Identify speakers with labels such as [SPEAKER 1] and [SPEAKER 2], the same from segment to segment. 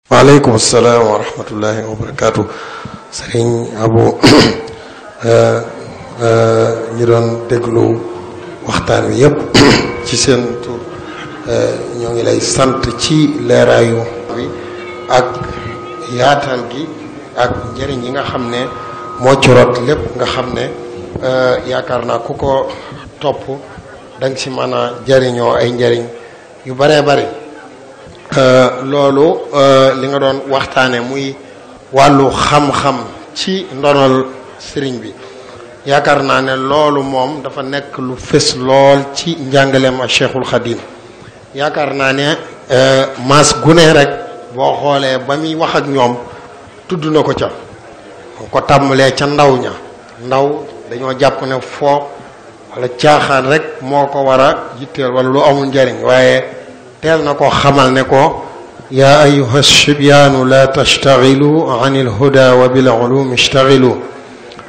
[SPEAKER 1] waaleykum salaam wa rahmatullahi wa barakaatu. Sëriñ Abu ñi doon déglu waxtaan wi yëpp ci seen tur ñoo ngi lay sant ci leeraayu bi ak yaatal gi ak njëriñ yi nga xam ne moo ci rot lépp nga xam ne yaakaar naa ku ko topp danga ci mën a jëriñoo ay njëriñ yu baree bari. loolu li nga doon waxtaane muy wàllu xam-xam ci ndonol sëriñ bi yaakaar naa ne loolu moom dafa nekk lu fës lool ci njàngaleem ak Cheikhul Khadim yaakaar naa ne maas gune rek boo xoolee ba muy wax ak ñoom tudd na ko ca ko tàmbalee ca ndaw ña ndaw dañoo jàpp ne foo wala caaxaan rek moo ko war a yitteel wala lu amul njariñ waaye teel na ko xamal ne ko yaa ayuha shibyaanu la tashtagilu an ilhuda wa bil ulumi ishtagilu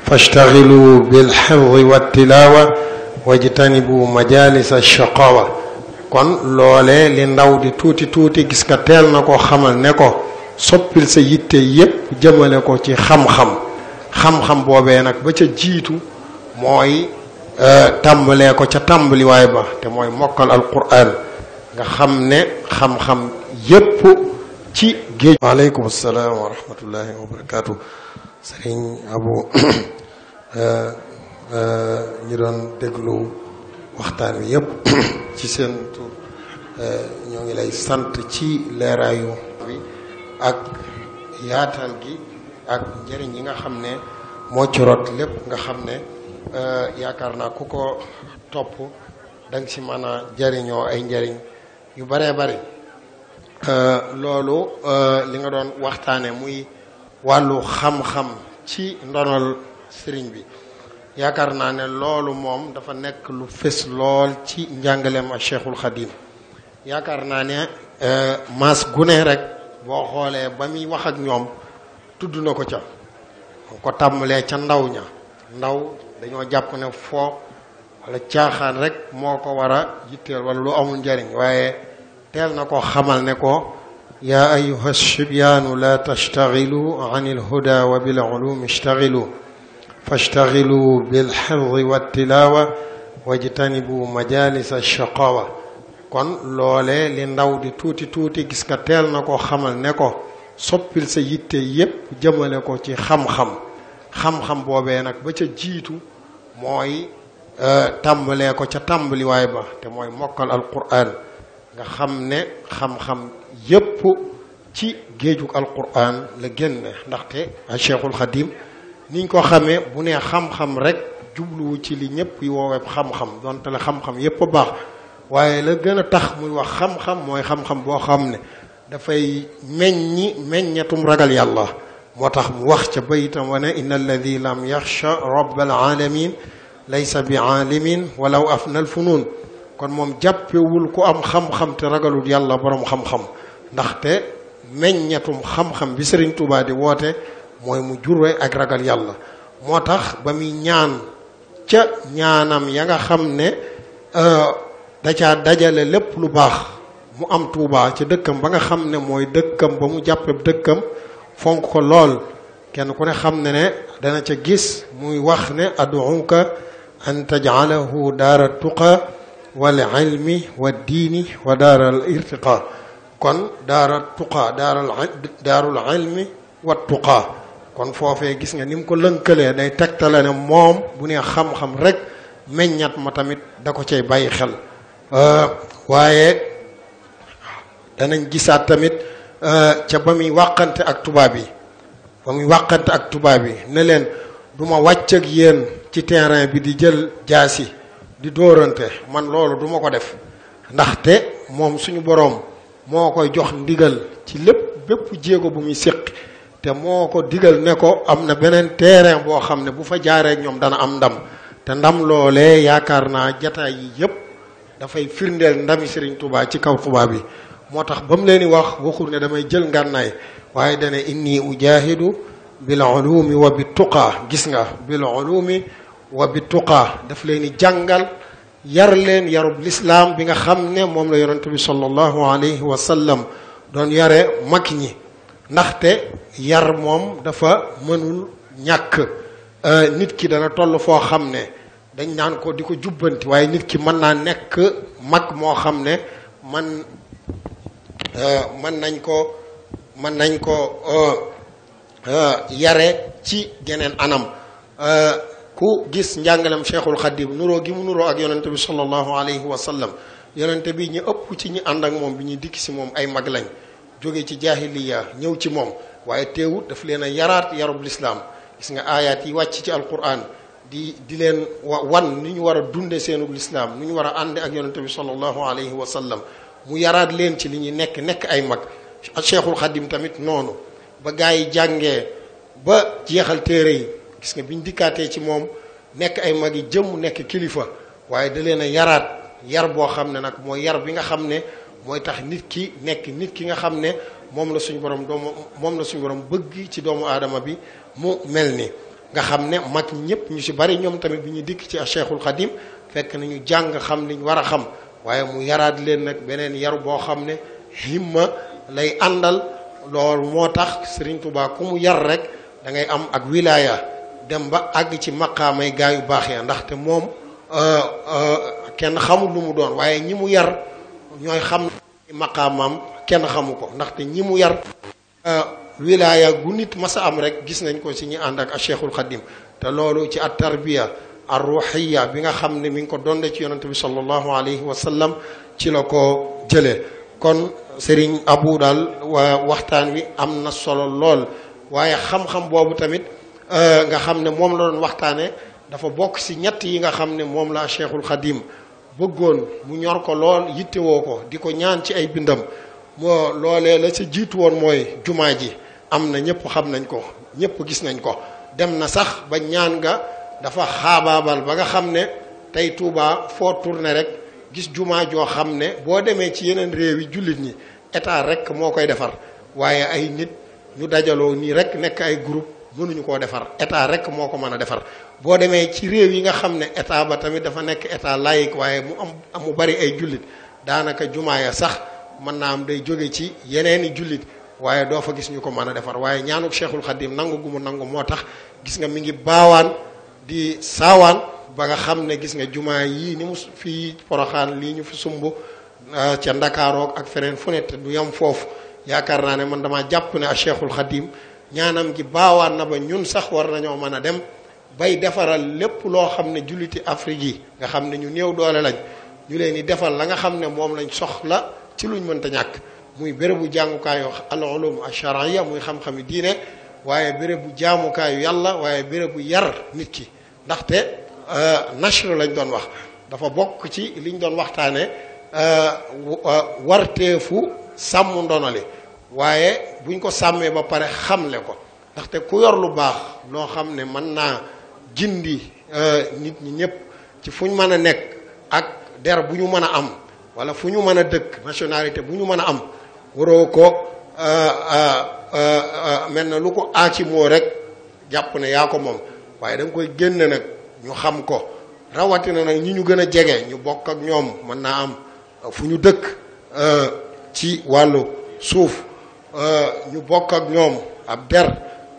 [SPEAKER 1] fashtagilu bilxifdi wattilaawa wajtanibu majalis alshaqawa kon loole li ndaw di tuuti tuuti gis nga teel na ko xamal ne ko soppil sa yitte yépp jëmale ko ci xam-xam boobee nag ba ca jiitu mooy tàmbalee ko ca tàmbaliwaay ba te mooy mokkal alquran nga xam ne xam-xam yépp ci géej. waaleykum salaam wa rahmatullahi wa barakaatu. Sëriñ Abu ñi doon déglu waxtaan wi yépp ci seen tur ñoo ngi lay sant ci leeraayu bi ak yaatal gi ak njëriñ yi nga xam ne moo ci rot lépp nga xam ne yaakaar naa ku ko topp danga ci mën a jëriñoo ay njëriñ yu baree bari. loolu li nga doon waxtaane muy wàllu xam-xam ci ndonol sëriñ bi yaakaar naa ne loolu moom dafa nekk lu fës lool ci njàngaleem ak Cheikhul Khadim yaakaar naa ne maas gune rek boo xoolee ba muy wax ak ñoom tudd na ko ca ko tàmbalee ca ndaw ña ndaw dañoo jàpp ne foo wala caaxaan rek moo ko war a yitteel wala lu amul njariñ waaye teel na ko xamal ne ko yaa ayuha shibyaanu la tashtagilu an ilhuda wa bil ulumi ishtagilu fashtagilu bilxifdi wattilaawa wajtanibu majalis alshaqawa kon loole li ndaw di tuuti tuuti gis nga teel na ko xamal ne ko soppil sa yitte yépp jëmale ko ci xam-xam boobee nag ba ca jiitu mooy tàmbalee ko ca tàmbaliwaay ba te mooy mokkal alquran nga xam ne xam-xam yépp ci géejug alquran la génne ndaxte a Cheikhul Khadim niñ ko xamee bu nee xam-xam rek jubluwu ci li ñëpp yi woowee xam-xam donte la xam-xam yépp a baax waaye la gën a tax muy wax xam-xam mooy xam-xam boo xam ne dafay meññatum ragal yàlla moo tax mu wax ca bayitam wa ne inna alladi lam yaxsha rabbal alamin laysa bi aalimin walaw afnal funun kon moom jàppewul ku am xam-xam te ragalul yàlla borom xam-xam ndaxte meññatum xam-xam bi Sëriñ Tuubaa di woote mooy mu jurwe ak ragal yàlla moo tax ba muy ñaan ca ñaanam ya nga xam ne da caa dajale lépp lu baax mu am Tuubaa ca dëkkam ba nga xam ne mooy dëkkam ba mu jàppe dëkkam fonk ko lool kenn ku ne xam ne dana ca gis muy wax ne aduuka an tajcalahu daara tuqa wal ilmi wa diini wa daaral irtiqa kon daara tuqa daarul ilmi wa tuqa kon foofee gis nga ni mu ko lënkalee day tegtale ne moom bu nee xam-xam rek meññat ma tamit da ko cay bàyyi xel waaye danañ gisaat tamit ca ba muy wàqante ak tubaab yi ne leen du ma wàcc ak yéen ci terrain bi di jël jaasi di dóorante man loolu duma ko def ndaxte moom suñu boroom moo koy jox ndigal ci bépp jéego bu muy séq te moo ko digal ne ko am na beneen terrain boo xam ne bu fa jaaree ñoom dana am ndam te ndam loolee yaakaar naa jataay yi yépp dafay firndeel ndami Sëriñ Tuubaa ci kaw tubaab bi moo tax ba mu leen di wax waxul ne damay jël ngànnaay waaye dana inni ujahidu bil ulumi wa bi tuqaa gis nga bil ulumi wa bi tuqaa daf leen di jàngal yar leen yarub lislaam bi nga xam ne moom la yonent bi sallallahu alayhi wa sallam doon yare mag ñi ndaxte yar moom dafa mënul ñàkk. nit ki dana toll foo xam ne dañ naan ko di ko jubbanti waaye nit ki mën naa nekk mag moo xam ne mën nañ ko yare ci geneen anam. ku gis njàngalem Cheikhul Khadim nuroo gi mu nuroo ak yonente bi sallallahu alayhi wa sallam yonente bi ñu ëpp ci ñi ànd ak moom bi ñuy dikk si moom ay mag lañ jóge ci jaahiliya ñëw ci moom waaye teewut daf leen a yaraat yarub lislaam. gis nga aayaat yi wàcc ci alquran di leen wan ni ñu war a dunde seenub lislaam ni ñu war a ànde ak yonente bi sallallahu alayhi wa sallam mu yaraat leen ci li ñuy nekk ay mag. Cheikhul Khadim tamit noonu ba gaa yi jàngee ba jeexal téere yi gis nga biñ dikkaatee ci moom nekk ay mag yi jëm nekk kilifa waaye da leen a yaraat yar boo xam ne nag mooy yar bi nga xam ne mooy tax nit ki nekk nit ki nga xam ne moom la suñu borom bëgg ci doomu aadama bi mu mel ni nga xam ne mag ñëpp ñu ci bari ñoom tamit bi ñu dikk ci Cheikhul Khadim fekk nañu jàng xam liñ war a xam waaye mu yaraat leen nag beneen yaru boo xam ne himma lay àndal. loolu moo tax Serigne Touba ku mu yar rek da ngay am ak wilaya dem ba àgg ci maqaamay gaa yu baax ya ndaxte moom kenn xamul lu mu doon waaye ñi mu yar ñooy xam maqaamam kenn xamu ko ndaxte ñi mu yar wilaya gu nit masa am rek gis nañ ko ci ñi ànd ak Cheikhul Khadim te loolu ci at tarbiya ar ruhiya bi nga xam ne mi ngi ko donde ci yonante bi sallallahu alayhi wa sallam ci la ko jëlee. kon Serigne Abou daal waxtaan wi am na solo lool waaye xam-xam boobu tamit nga xam ne moom la doon waxtaane dafa bokk ci ñett yi nga xam ne moom la Cheikhul Khadim bëggoon mu ñor ko lool yittewoo ko di ko ñaan ci ay bindam moo loolee la ca jiitu woon mooy jumaa ji am na ñëpp xam nañ ko ñëpp gis nañ ko dem na sax ba ñaan nga dafa xaabaabal ba nga xam ne tey Touba foo tourné rek gis jumaa joo xam ne boo demee ci yeneen réew yi jullit ñi état rek moo koy defar waaye ay nit ñu dajaloo nii rek nekk ay groupe mënuñu koo defar état rek moo ko mën a defar. boo demee ci réew yi nga xam ne état ba tamit dafa nekk état laïque waaye mu bari ay jullit daanaka jumaa ya sax mën naa am day jóge ci yeneeni jullit waaye doo fa gis ñu ko mën a defar waaye ñaanuk Cheikhul Khadim nangu gu mu nangu moo tax gis nga mi ngi baawaan di saawaan ba nga xam ne gis nga jumaa yii ni mu fii Poroxaan lii ñu fi sumb ca Ndakaaroog ak feneen fu ne te du yam foofu yaakaar naa ne man dama jàpp ne a Cheikhul Khadim ñaanam gi baawaan na ba ñun sax war nañoo mën a dem bay defaral lépp loo xam ne julliti Afrique yi nga xam ne ñu néew doole lañ ñu leen di defal la nga xam ne moom lañ soxla ci luñ mënta ñàkk muy bérébu jàngukaayu al ulum ash-shar'iyya muy xam-xami diine waaye bérébu jaamukaayu yàlla waaye bérébu yar nit ki ndaxte nashr lañ doon wax dafa bokk ci liñ doon waxtaane warteefu sàmm ndonali waaye buñ ko sàmmee ba pare xamle ko ndaxte ku yor lu baax loo xam ne mën naa gindi nit ñi ñëpp ci fu ñu mën a nekk ak der bu ñu mën a am wala fu ñu mën a dëkk nationalité bu ñu mën a am waroo ko mel na lu ko aaci moo rek jàpp ne yaa ko moom waaye da nga koy génne nag ñu xam ko rawatina nag ñi ñu gën a jege ñu bokk ak ñoom mën naa am fu ñu dëkk ci wàllu suuf ñu bokk ak ñoom ab der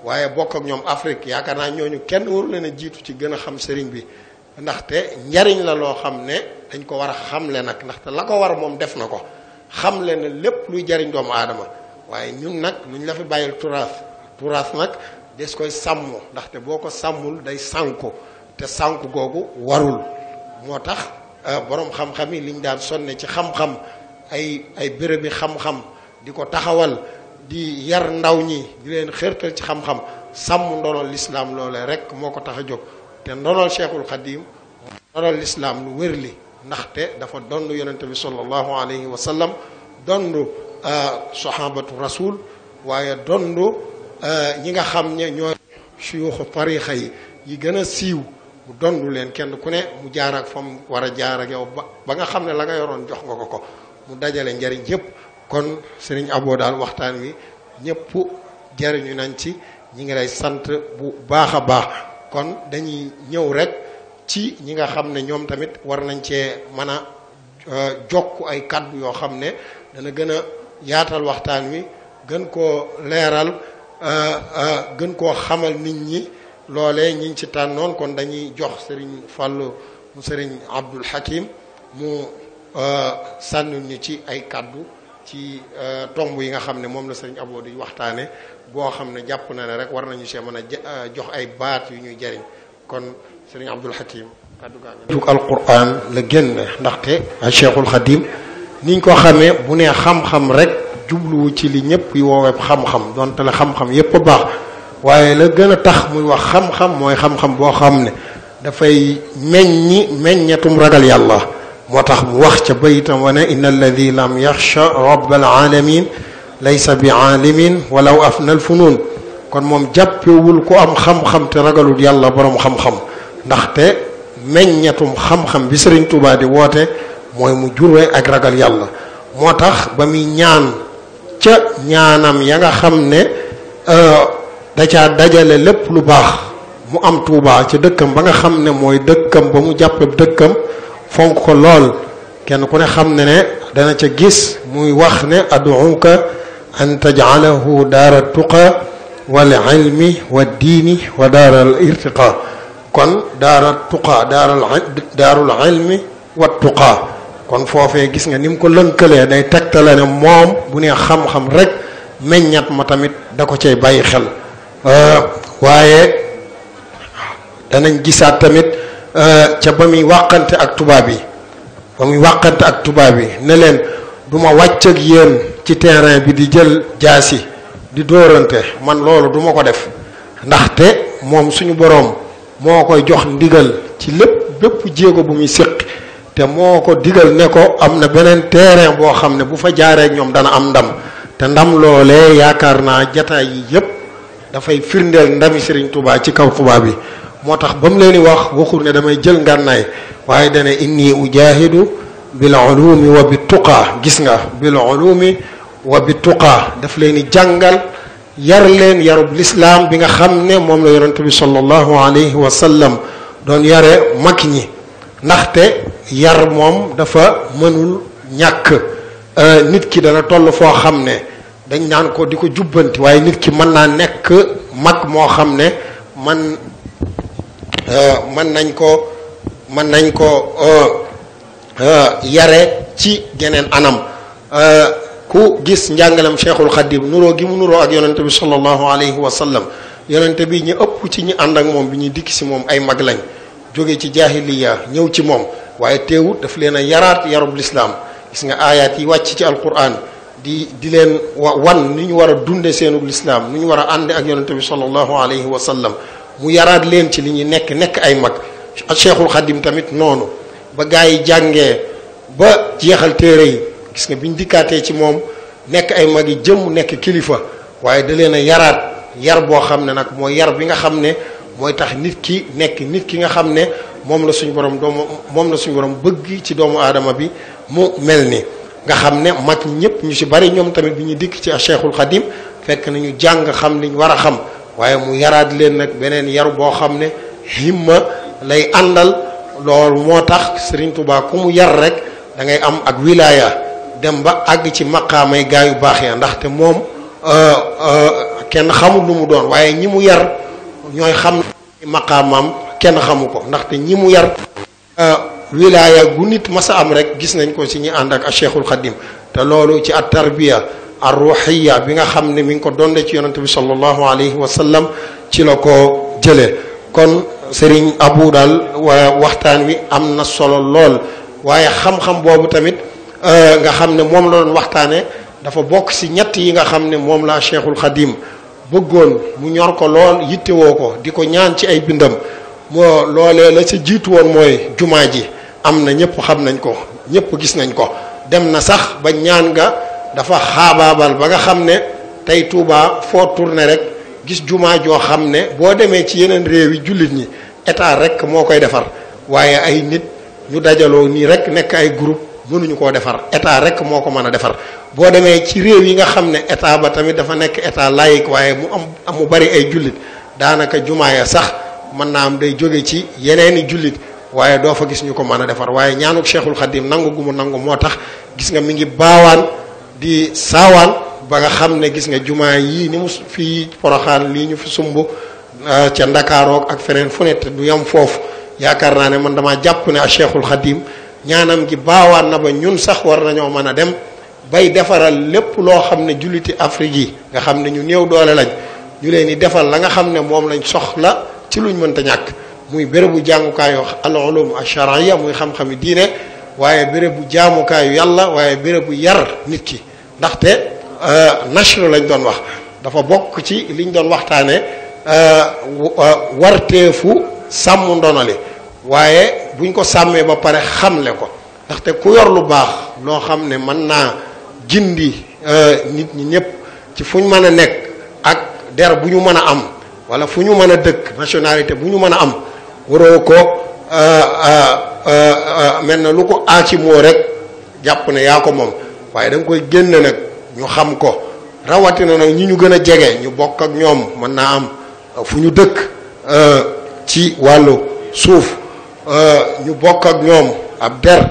[SPEAKER 1] waaye bokk ak ñoom Afrique yaakaar naa ñooñu kenn waru leen a jiitu ci gën a xam sëriñ bi ndaxte njariñ la loo xam ne dañ ko war a xamle nag ndaxte la ko war moom def na ko xamle ne lépp luy jariñ doomu aadama waaye ñun nag luñ la fi bàyyil turaas nag des koy sàmm ndaxte boo ko sàmmul day sànku te sànku googu warul moo tax borom xam-xam yi liñ daan sonne ci xam-xam ay bérébi xam-xam di ko taxawal di yar ndaw ñi di leen xërtal ci xam-xam sàmm ndonol lislaam loolee rek moo ko tax a jóg te ndonol Cheikhul Khadim ndonol lislaam lu wér li ndaxte dafa donn yonente bi sallallahu alayhi wa sallam donn sahabatu rasul waaye donn ñi nga xam ne ñooy suyuxu tarixa yi gën a siiw mu dondu leen kenn ku ne mu jaar ak fa mu war a jaar ak yow ba nga xam ne la nga yoroon jox nga ko mu dajale njariñ yépp kon sëriñ Abo daal waxtaan wi ñëpp jariñu nañ ci ñi ngi lay sant bu baax a baax kon dañuy ñëw rek ci ñi nga xam ne ñoom tamit war nañ cee mën a jokk ay kàddu yoo xam ne dana gën a yaatal waxtaan wi gën koo leeral gën koo xamal nit ñi loolee ñi ngi ci tànnoon. kon dañuy jox Serigne Fallou mu Serigne Abdoul Hakim mu sànni ñu ci ay kaddu ci tomb yi nga xam ne moom la Serigne Abo di waxtaane boo xam ne jàpp na ne rek war nañu see mën a jox ay baat yu ñuy jariñ. kon Serigne Abdoul Hakim kaddu gaa ngi jug alquran la génn ndaxte Cheikhul Khadim niñ ko xamee bu nee xam-xam rek jubluwu ci li ñëpp yi woowee xam-xam donte la xam-xam yépp a baax waaye la gën a tax muy wax xam-xam mooy xam-xam boo xam ne dafay meññetum ragal yàlla. moo tax mu wax ca bayitam wa ne inna alladi lam yaxsha rabbal alamin laysa bi aalimin walaw afna al funun. kon moom jàppewul ku am xam-xam te ragalul yàlla borom xam-xam ndaxte meññetum xam-xam bi Serigne Touba di woote mooy mu juree ak ragal yàlla. moo tax ba muy ñaan ca ñaanam ya nga xam ne da caa dajale lépp lu baax mu am Touba ca dëkkam ba nga xam ne mooy dëkkam ba mu jàppe dëkkam fonk ko lool. kenn ku ne xam ne dana ca gis muy wax ne aduuka an tajcalahu daara tuqa wal ilmi wa diini wa daaral irtiqa. kon daara tuqa daarul ilmi wa tuqa. kon foofee gis nga ni mu ko lënkalee day tegtale ne moom bu nee xam-xam rek meññat ma tamit da ko cay bàyyi xel. waaye danañ gisaat tamit ca ba muy wàqante ak tubaab yi ne leen du ma wàcc ak yéen ci terrain bi di jël jaasi di dóorante man loolu du ma ko def ndaxte moom suñu boroom moo koy jox ndigal ci bépp jéego bu muy séq te moo ko digal ne ko am na beneen terrain boo xam ne bu fa jaaree ñoom dana am ndam te ndam loolee yaakaar naa jataay yi yépp dafay firndeel ndami Serigne Touba ci kaw tubaab bi. moo tax ba mu leen di wax waxul ne damay jël ngànnaay waaye dane inni ujahidu bil ulumi wa bi tuqaa. gis nga bil ulumi wa bi tuqaa daf leen di jàngal yar leen yarub lislaam bi nga xam ne moom la yonent bi sallallahu alayhi wa sallam doon yare mag ñi. ndaxte yar moom dafa mënul ñàkk. nit ki dana toll foo xam ne dañ naan ko di ko jubbanti waaye nit ki mën naa nekk mag moo xam ne mën nañ ko yare ci geneen anam. ku gis njàngalem Cheikhul Khadim nuroo gi mu nuroo ak yonente bi sallallahu alayhi wa sallam yonente bi ñu ëpp ci ñi ànd ak moom bi ñuy dikk si moom ay mag lañ jóge ci jaahiliya ñëw ci moom waaye teewut daf leen a yaraat yarub lislaam. gis nga aayaat yi wàcc ci alquran di leen wan ni ñu war a dunde seenub lislaam ni ñu war a ànde ak yonente bi sallallahu alayhi wa sallam mu yaraat leen ci li ñuy nekk ay mag. Cheikhul Khadim tamit noonu ba gaa yi jàngee ba jeexal téere yi gis nga biñ dikkaatee ci moom nekk ay mag yi jëmm nekk kilifa waaye da leen a yaraat yar boo xam ne nag mooy yar bi nga xam ne mooy tax nit ki nga xam ne moom la suñu borom bëgg ci doomu aadama bi mu mel ni nga xam ne mag ñëpp ñu ci bari ñoom tamit bi ñu dikk ci Cheikhul Khadim fekk nañu jàng xam liñ war a xam waaye mu yaraat leen nag beneen yaru boo xam ne himma lay àndal. loolu moo tax Serigne Touba ku mu yar rek da ngay am ak wilaya dem ba àgg ci maqaamay gaa yu baax ya ndaxte moom kenn xamul lu mu doon waaye ñi mu yar ñooy xam maqaamam kenn xamu ko ndaxte ñi mu yar wilaya gu nit masa am rek gis nañ ko ci ñi ànd ak Cheikhul Khadim te loolu ci at tarbiya ar ruhiya bi nga xam ne mi ngi ko donde ci yonante bi sallallahu alayhi wa sallam ci la ko jëlee. kon Serigne Abou daal waxtaan wi am na solo lool waaye xam-xam boobu tamit nga xam ne moom la doon waxtaane dafa bokk ci ñett yi nga xam ne moom la Cheikhul Khadim bëggoon mu ñor ko lool yittewoo ko di ko ñaan ci ay bindam moo loolee la ca jiitu woon mooy jumaa ji am na ñëpp xam nañ ko ñëpp gis nañ ko dem na sax ba ñaan nga dafa xaabaabal ba nga xam ne tey Touba foo tourné rek gis jumaa joo xam ne boo demee ci yeneen réew yi jullit ñi état rek moo koy defar waaye ay nit ñu dajaloo nii rek nekk ay groupe mënuñu koo defar état rek moo ko mën a defar. boo demee ci réew yi nga xam ne état ba tamit dafa nekk état laïque waaye mu bari ay jullit daanaka jumaa ya sax mën naa am day jóge ci yeneeni jullit waaye doo fa gis ñu ko mën a defar waaye ñaanuk Cheikhul Khadim nangu gu mu nangu moo tax gis nga mi ngi baawaan di saawaan ba nga xam ne gis nga jumaa yii ni mu fii Poroxaan lii ñu fi sumb ca Ndakaaroog ak feneen fu ne te du yam foofu yaakaar naa ne man dama jàpp ne a Cheikhul Khadim ñaanam gi baawaan na ba ñun sax war nañoo mën a dem bay defaral lépp loo xam ne julliti Afrique yi nga xam ne ñu néew doole lañ ñu leen di defal la nga xam ne moom lañ soxla ci luñ mënta ñàkk muy bérébu jàngukaayu al ulum ash-shar'iyya muy xam-xami diine waaye bérébu jaamukaayu yàlla waaye bérébu yar nit ki ndaxte nashr lañ doon wax dafa bokk ci liñ doon waxtaane warteefu sàmm ndonali waaye buñ ko sàmmee ba pare xamle ko ndaxte ku yor lu baax loo xam ne mën naa gindi nit ñi ñëpp ci fu ñu mën a nekk ak der bu ñu mën a am wala fu ñu mën a dëkk nationalité bu ñu mën a am waroo ko mel na lu ko aaci moo rek jàpp ne yaa ko moom waaye da nga koy génne nag ñu xam ko rawatina nag ñi ñu gën a jege ñu bokk ak ñoom mën naa am fu ñu dëkk ci wàllu suuf ñu bokk ak ñoom ab der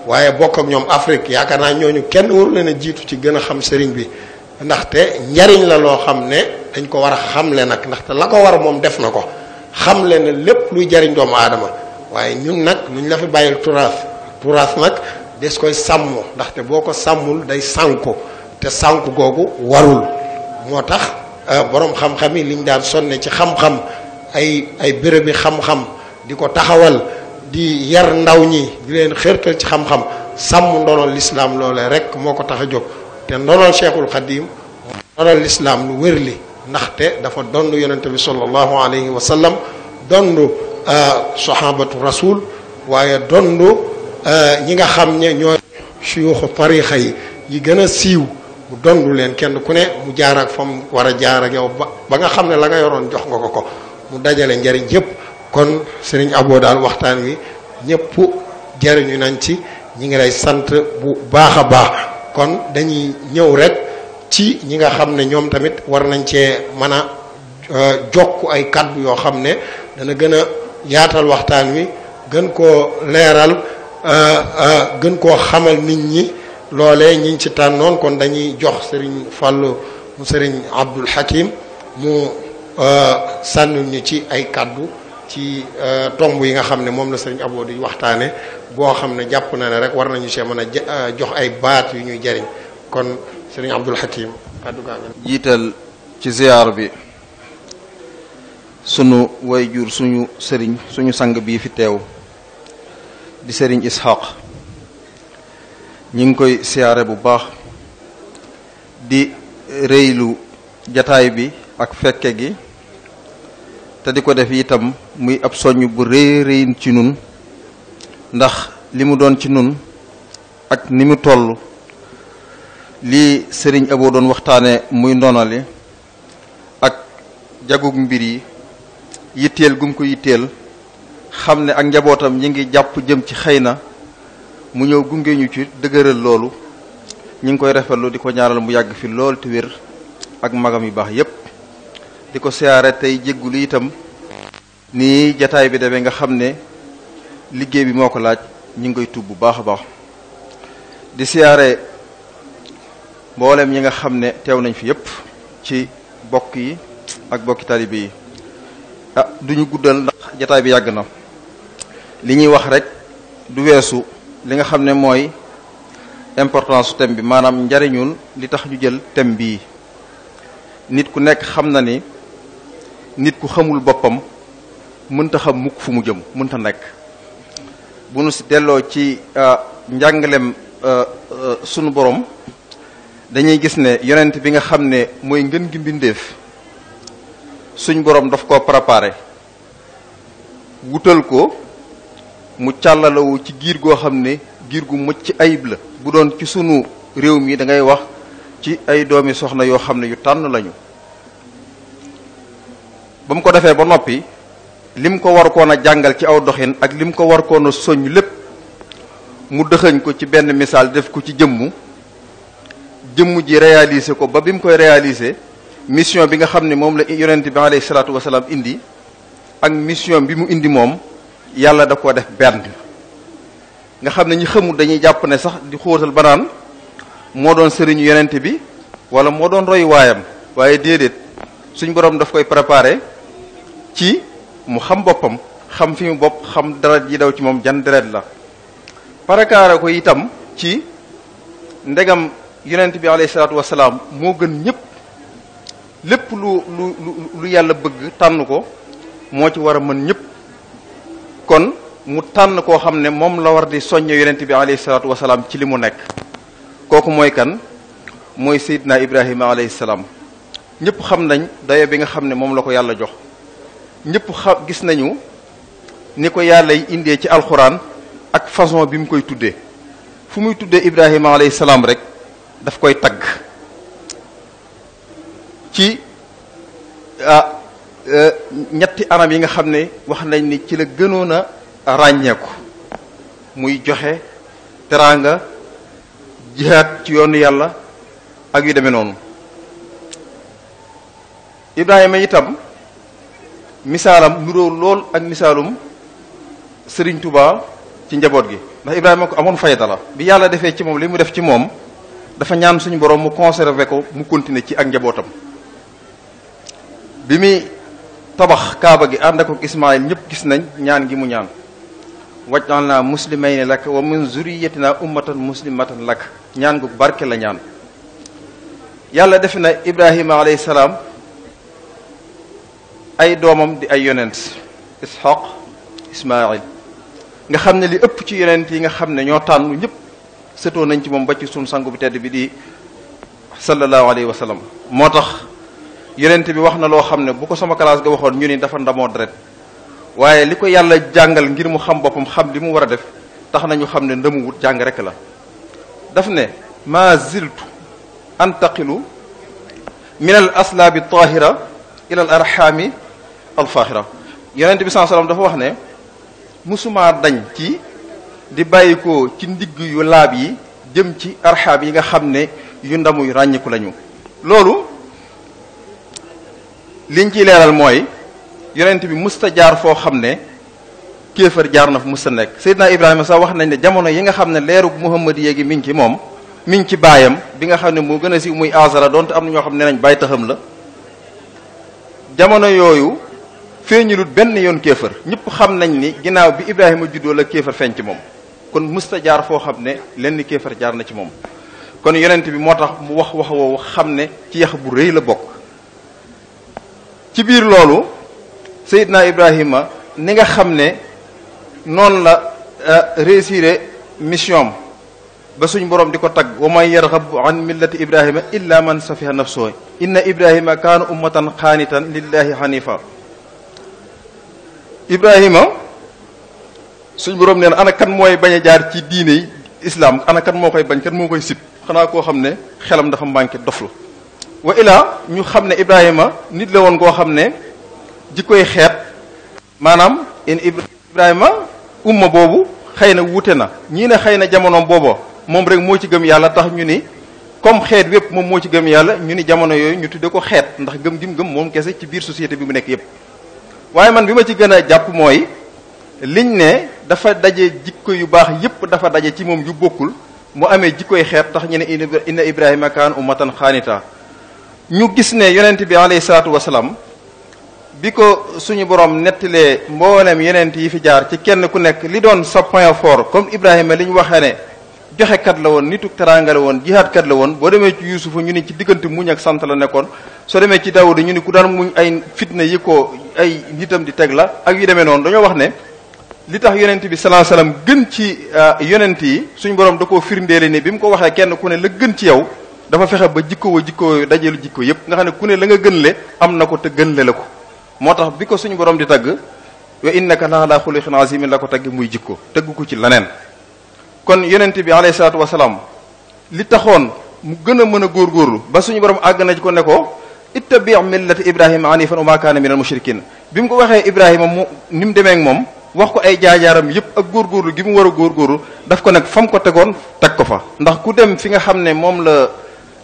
[SPEAKER 1] waaye bokk ak ñoom Afrique yaakaar naa ñooñu kenn waru leen a jiitu ci gën a xam sëriñ bi ndaxte njariñ la loo xam ne dañ ko war a xamle nag ndaxte la ko war moom def na ko xamle ne lépp luy jariñ doomu aadama waaye ñun nag luñ la fi bàyyil turaas nag des koy sàmm ndaxte boo ko sàmmul day sànku te sànku googu warul moo tax borom xam-xam yi liñ daan sonne ci xam-xam ay bérébi xam-xam di ko taxawal di yar ndaw ñi di leen xërtal ci xam-xam sàmm ndonol lislaam loolee rek moo ko tax a jóg te ndonol Cheikhul Khadim ndonol lislaam lu wér li ndaxte dafa dondu yonente bi sallallahu alayhi wa sallam dondu sahabatu rasul waaye dondu ñi nga xam ne ñooy suyuxu tarixa yi gën a siiw mu dondu leen kenn ku ne mu jaar ak fa mu war a jaar ak yow ba nga xam ne la nga yoroon jox nga ko mu dajale njariñ yépp kon Serigne Abo daal waxtaan wi ñëpp jariñu nañ ci ñi ngi lay sant bu baax a baax kon dañuy ñëw rek ci ñi nga xam ne ñoom tamit war nañ cee mën a jokk ay kaddu yoo xam ne dana gën a yaatal waxtaan wi gën koo leeral gën koo xamal nit ñi loolee ñi ngi ci tànnoon kon dañuy jox Serigne Fallou mu Serigne Abdoul Hakim mu sànnul ñu ci ay kaddu ci tomb yi nga xam ne moom la Serigne Abo di waxtaane boo xam ne jàpp na ne rek war nañu see mën a jox ay baat yu ñuy jariñ kon Serigne Abdoul Hakim kaddu gaa ngi
[SPEAKER 2] jiital ci ziyaar bi sunu wayjur suñu sëriñ suñu sang bii fi teew di Serigne Ishaq ñi ngi koy siyaare bu baax di rëylu jataay bi ak fekke gi te di ko def itam muy ab soññ bu rëy rëyin ci nun ndax li mu doon ci nun ak ni mu toll lii Serigne Abo doon waxtaane muy ndonali ak jagug mbir yi yitteel gum ko yitteel xam ne ak njabootam ñi ngi jàpp jëm ci xëy na mu ñëw gunge ñu ci dëgëral loolu ñi ngi koy rafetlu di ko ñaaral mu yàgg fi lool te wér ak magam yu baax yépp di ko siyaare tey jéggulu itam nii jataay bi demee nga xam ne liggéey bi moo ko laaj ñi ngi koy tuub bu baax a baax di siyaare mboolem ñi nga xam ne teew nañ fi yépp ci bokk yi ak bokki talibe yi duñu guddal ndax jataay bi yàgg na li ñuy wax rek du weesu li nga xam ne mooy importance su thème bi maanaam njariñul li tax ñu jël thème bii nit ku nekk xam na ni nit ku xamul boppam mënta xam mukk fu mu jëm mënta nekk bu nu si delloo ci njàngalem sunu borom dañuy gis ne yonent bi nga xam ne mooy ngën gi mbindeef suñ borom daf koo préparé wutal ko mu càllalawu ci giir goo xam ne giir gu mucc ayib la bu doon ci sunu réew mi da ngay wax ci ay doomi soxna yoo xam ne yu tànn lañu ba mu ko defee ba noppi lim ko war koon a jàngal ci aw doxin ak lim ko war koon a soññ lépp mu dëxëñ ko ci benn misaal def ko ci jëmm ji réaliser ko ba bi mu koy réaliser mission bi nga xam ne moom la yonent bi alayhi salaatu wasalaam indi ak mission bi mu indi moom yàlla da koo def benn nga xam ne ñi xamul dañuy jàpp ne sax di xóotal banaan moo doon sëriñu yonent bi wala moo doon roy waayam, waaye déedéet suñ borom daf koy préparé ci mu xam boppam, xam fi mu bopp, xam deret ji daw ci moom jan deret la. préparé ko itam ci ndegam yonent bi alayhi salaatu wasalaam moo gën ñëpp, lépp lu yàlla bëgg tànn ko moo ci war a mën ñëpp, kon mu tànn koo xam ne moom la war di soññe yonent bi alayhi salaatu wasalaam ci li mu nekk. kooku mooy kan? mooy Seydina Ibrahima alayhi salaam. ñëpp xam nañ dayo bi nga xam ne moom la ko yàlla jox, ñëpp gis nañu ni ko yàlla yi indee ci alxuraan ak façon bi mu koy tuddee. fu muy tuddee Ibrahima alayhi salaam rek daf koy tagg ci ñetti anam yi nga xam ne wax nañ ni ci la gënoon a ràññeeku, muy joxe teraanga, jihaad ci yoonu yàlla ak yu demee noonu. Ibrahima itam misaalam nuróo lool ak misaalum Sëriñ Tuubaa ci njaboot gi, ndax Ibrahima ko amoon fayda la. bi yàlla defee ci moom li mu def ci moom, dafa ñaan suñu borom mu conserver ko, mu continuer ci ak njabootam. bi muy tabax kaaba gi ànd ak Ismaayil, ñëpp gis nañ ñaan gi mu ñaan, waj'alnaa muslimayni laka wa min zurriyatina ummatan muslimatan laka. ñaan gu barke la ñaan. yàlla def na Ibrahima alayhi salaam ay doomam di ay yonent, Ishaq, Ismaayil, nga xam ne li ëpp ci yonent yi nga xam ne ñoo tànn ñëpp sëtoo nañ ci moom ba ci sunu sangu bu tedd bi di sallallahu alayhi wa sallam. moo tax yonent bi wax na loo xam ne bu ko sama classe ga waxoon ñu ni dafa ndamoo deret, waaye li ko yàlla jàngal ngir mu xam boppam, xam li mu war a def, tax nañu xam ne ndëmu wut jàng rek la. daf ne ma ziltu antaqilu min al aslaabi tahira ila al arxaami al faaxira. yonent bi sallallahu alayhi wa sallam dafa wax ne musumaa dañ ci di bàyyi ko ci ndigg yu laab yi jëm ci arxaam yi nga xam ne yu ndamu yu ràññiku lañu. loolu liñ ciy leeral mooy yonent bi musta jaar foo xam ne kéefar jaar na fa musta nekk. Seydina Ibrahima sax wax nañ ne jamono yi nga xam ne leerug Muhammad yéegi mi ngi ci moom, mi ngi ci baayam bi nga xam ne moo gën a siiw muy Azara, donte am na ñoo xam ne nañ bàyyi taxam la. jamono yooyu feeñulut benn yoon kéefar, ñëpp xam nañ ni ginnaaw bi Ibrahima juddoo la kéefar feeñ ci moom, kon musta jaar foo xam ne lenn kéefar jaar na ci moom. kon yonent bi moo tax mu wax woowu xam ne ci yax bu rëy la bokk. ci biir loolu Seydina Ibrahima ni nga xam ne noonu la réussir mission ba suñ borom di ko tagg, wa man yarghabu an millati Ibrahima illa man safiha nafsuhu inna Ibrahima kaana ummatan qaanitan lillahi hanifa. Ibrahima suñ borom nee na ana kan mooy bañ a jaar ci diine yi islam, ana kan moo koy bañ, kan moo koy sib, xanaa koo xam ne xelam dafa manqué dof la. wa ilaa ñu xam ne Ibrahima nit la woon koo xam ne jikkoy xeet, maanaam Ibrahima umma boobu xëy na wuute na, ñii ne xëy na jamonoom booba moom rek moo ci gëm yàlla, tax ñu ni comme xeet wépp moom moo ci gëm yàlla, ñu ni jamono yooyu ñu tudde ko xeet, ndax gëm gi mu gëm moom kese ci biir société bi mu nekk yépp. waaye man bi ma ci gën a jàpp mooy liñ ne dafa daje jikko yu baax yépp dafa daje ci moom yu bokkul, mu amee jikkoy xeet, tax ñu ne inna Ibrahima kaan ummatan xaanita. ñu gis ne yonent bi alayhi salaatu wasalaam bi ko suñu borom nettalee mboolem yonent yi fi jaar ci kenn ku nekk li doon sa point fort, comme Ibrahima li ñu waxee ne joxekat la woon, nitu teraanga la woon, jihaadkat la woon. boo demee ci Yuusufa ñu ni ci diggante muñ ak sant la nekkoon, soo demee ci Daawuda ñu ni ku daan muñ ay fitna yi ko ay nitam di teg la ak yu demee noonu. dañoo wax ne li tax yonent bi sallallahu alayhi wasallam gën ci yonent yi suñu borom da koo firndeele ni bi mu ko waxee kenn ku ne la gën ci yow, dafa fexe ba jikko dajelu jikko yépp nga xam ne ku ne la nga gën le am na ko te gën le la ko. moo tax bi ko suñu borom di tagg wa innaka la ala xuluqin azimin la ko tagg muy jikko, tëgg ko ci leneen. kon yonent bi alayhi salaatu wasalaam li taxoon mu gën a mën a góorgóorlu ba suñu borom àgg na ci ko ne ko ittabi' millata Ibrahima hanifan wa ma kaana minal mushrikin. bi mu ko waxee Ibrahima mu ni mu demee ak moom wax ko ay jaajaaram yépp ak góorgóorlu gi mu war a góorgóorlu, daf ko nag fam ko tegoon teg ko fa. ndax ku dem fi nga xam ne moom la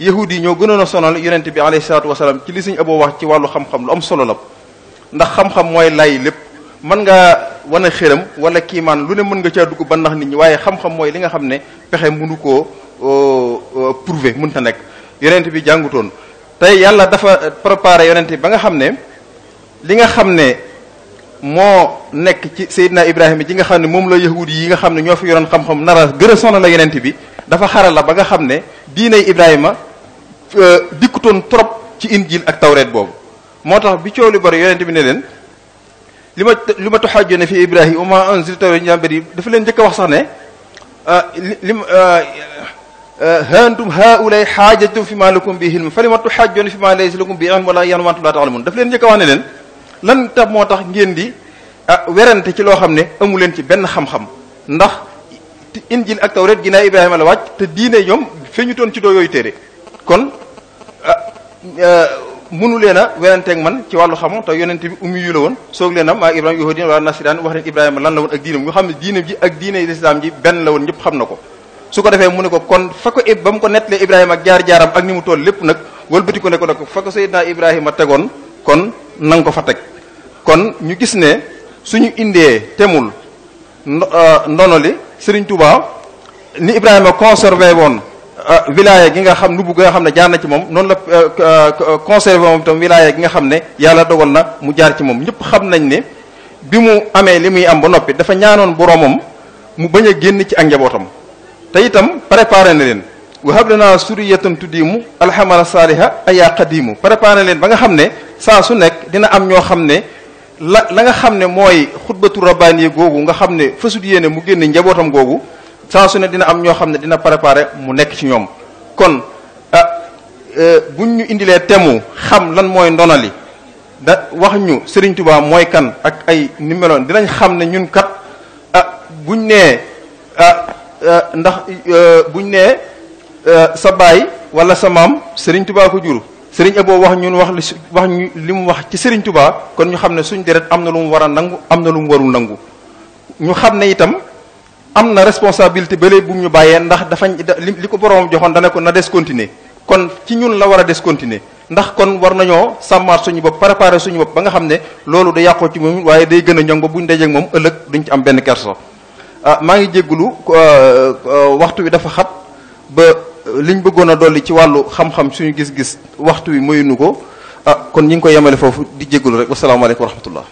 [SPEAKER 2] yahudi yi ñoo gënoon a sonal yonent bi alayhi salaatu wasalaam ci li suñu aboo wax ci wàllu xam-xam lu am solo la, ndax xam-xam mooy lay lépp. mën ngaa wane xëram wala kiimaan lu ne mën nga caa dugg ba nax nit ñi, waaye xam-xam mooy li nga xam ne pexe mënu koo prouver, mënta nekk. yonent bi jàngutoon tey yàlla dafa préparé yonent bi ba nga xam ne li nga xam ne moo nekk ci Seydina Ibrahima ji nga xam ne moom la yahudi yi nga xam ne ñoo fi yoroon xam-xam nara gën a sonal la yonent bi dafa xaral la ba nga xam ne diinay Ibrahima dikkutoon trop ci injil ak tawreet boobu moo tax bi coow li bari yonent bi ne leen li ma tuxaajone fi Ibrahima wa ma unzila tawreet yi dafa leen njëkk a wax sax ne hantum haulay xaajatum fi ma lakum bi ilm fa li ma tuxaajone fi ma laysa lakum bi ilm wala yan wantu laa taalamun dafa leen njëkk a wax ne leen lan tax moo tax ngeen di werante ci loo xam ne amu leen ci benn xam-xam ndax injil ak tawreet ginnaaw Ibrahima la wàcc te diine ñoom feeñu toon ci doo yooyu téere kon mënu leen a weranteeg man ci wàllu xam te yonent bi ummi yu la woon soog leen a maa Ibrahima yahudin wala nasiraan wax leen Ibrahima lan la woon ak diine nga xam ne diine ji ak diine lislaam ji benn la woon ñëpp xam na ko su ko defee mu ne ko kon fa ko ba mu ko nettalee Ibrahima ak jaar-jaaram ak ni mu toll lépp nag wëlbati ko ne ko nag fa ko Seydina Ibrahima tegoon kon nanga ko fa teg kon ñu gis ne suñu indee temul ndono li Serigne Touba ni Ibrahima conservé woon wilaya gi nga xam nubu gi nga xam ne jaar na ci moom noonu la conservé moom itam wilaya gi nga xam ne yàlla dogal na mu jaar ci moom ñëpp xam nañ ne bi mu amee li muy am ba noppi dafa ñaanoon boromam mu bañ a génn ci ak njabootam te itam préparé na leen wa hab lana suriyatan tuddimu alhamala saaliha aya qadimu préparé leen ba nga xam ne saa su nekk dina am ñoo xam ne la nga xam ne mooy xutbatu rabbaani googu nga xam ne fasut yéene mu génn njabootam googu saa su ne dina am ñoo xam ne dina préparé mu nekk ci ñoom kon buñ ñu indilee temu xam lan mooy ndonali da wax ñu Serigne Touba mooy kan ak ay ni meloon dinañ xam ne ñun kat buñ nee ndax buñ nee sa baay wala sa maam Serigne Touba ko jur Serigne Abo wax ñun wax ñu li mu wax ci Serigne Touba kon ñu xam ne suñ deret am na lu mu war a nangu am na lu mu warul nangu ñu xam ne itam am na responsabilité ba léegi bu ñu bàyyee ndax dafa li ko boroomam joxoon dana ko na discontinuer kon ci ñun la war a discontinuer ndax kon war nañoo sàmmaat suñu bopp préparer suñu bopp ba nga xam ne loolu da yàqoo ci moom waaye day gën a ñoŋ ba buñ dajeeg moom ëllëg duñ ci am benn kerso. maa ngi jéggulu waxtu wi dafa xat ba liñ bëggoon a dolli ci wàllu xam-xam suñu gis-gis waxtu wi mayuñu ko kon ñi ngi koy yemale foofu di jéggulu rek wasalaamaaleykum wa rahmatullah.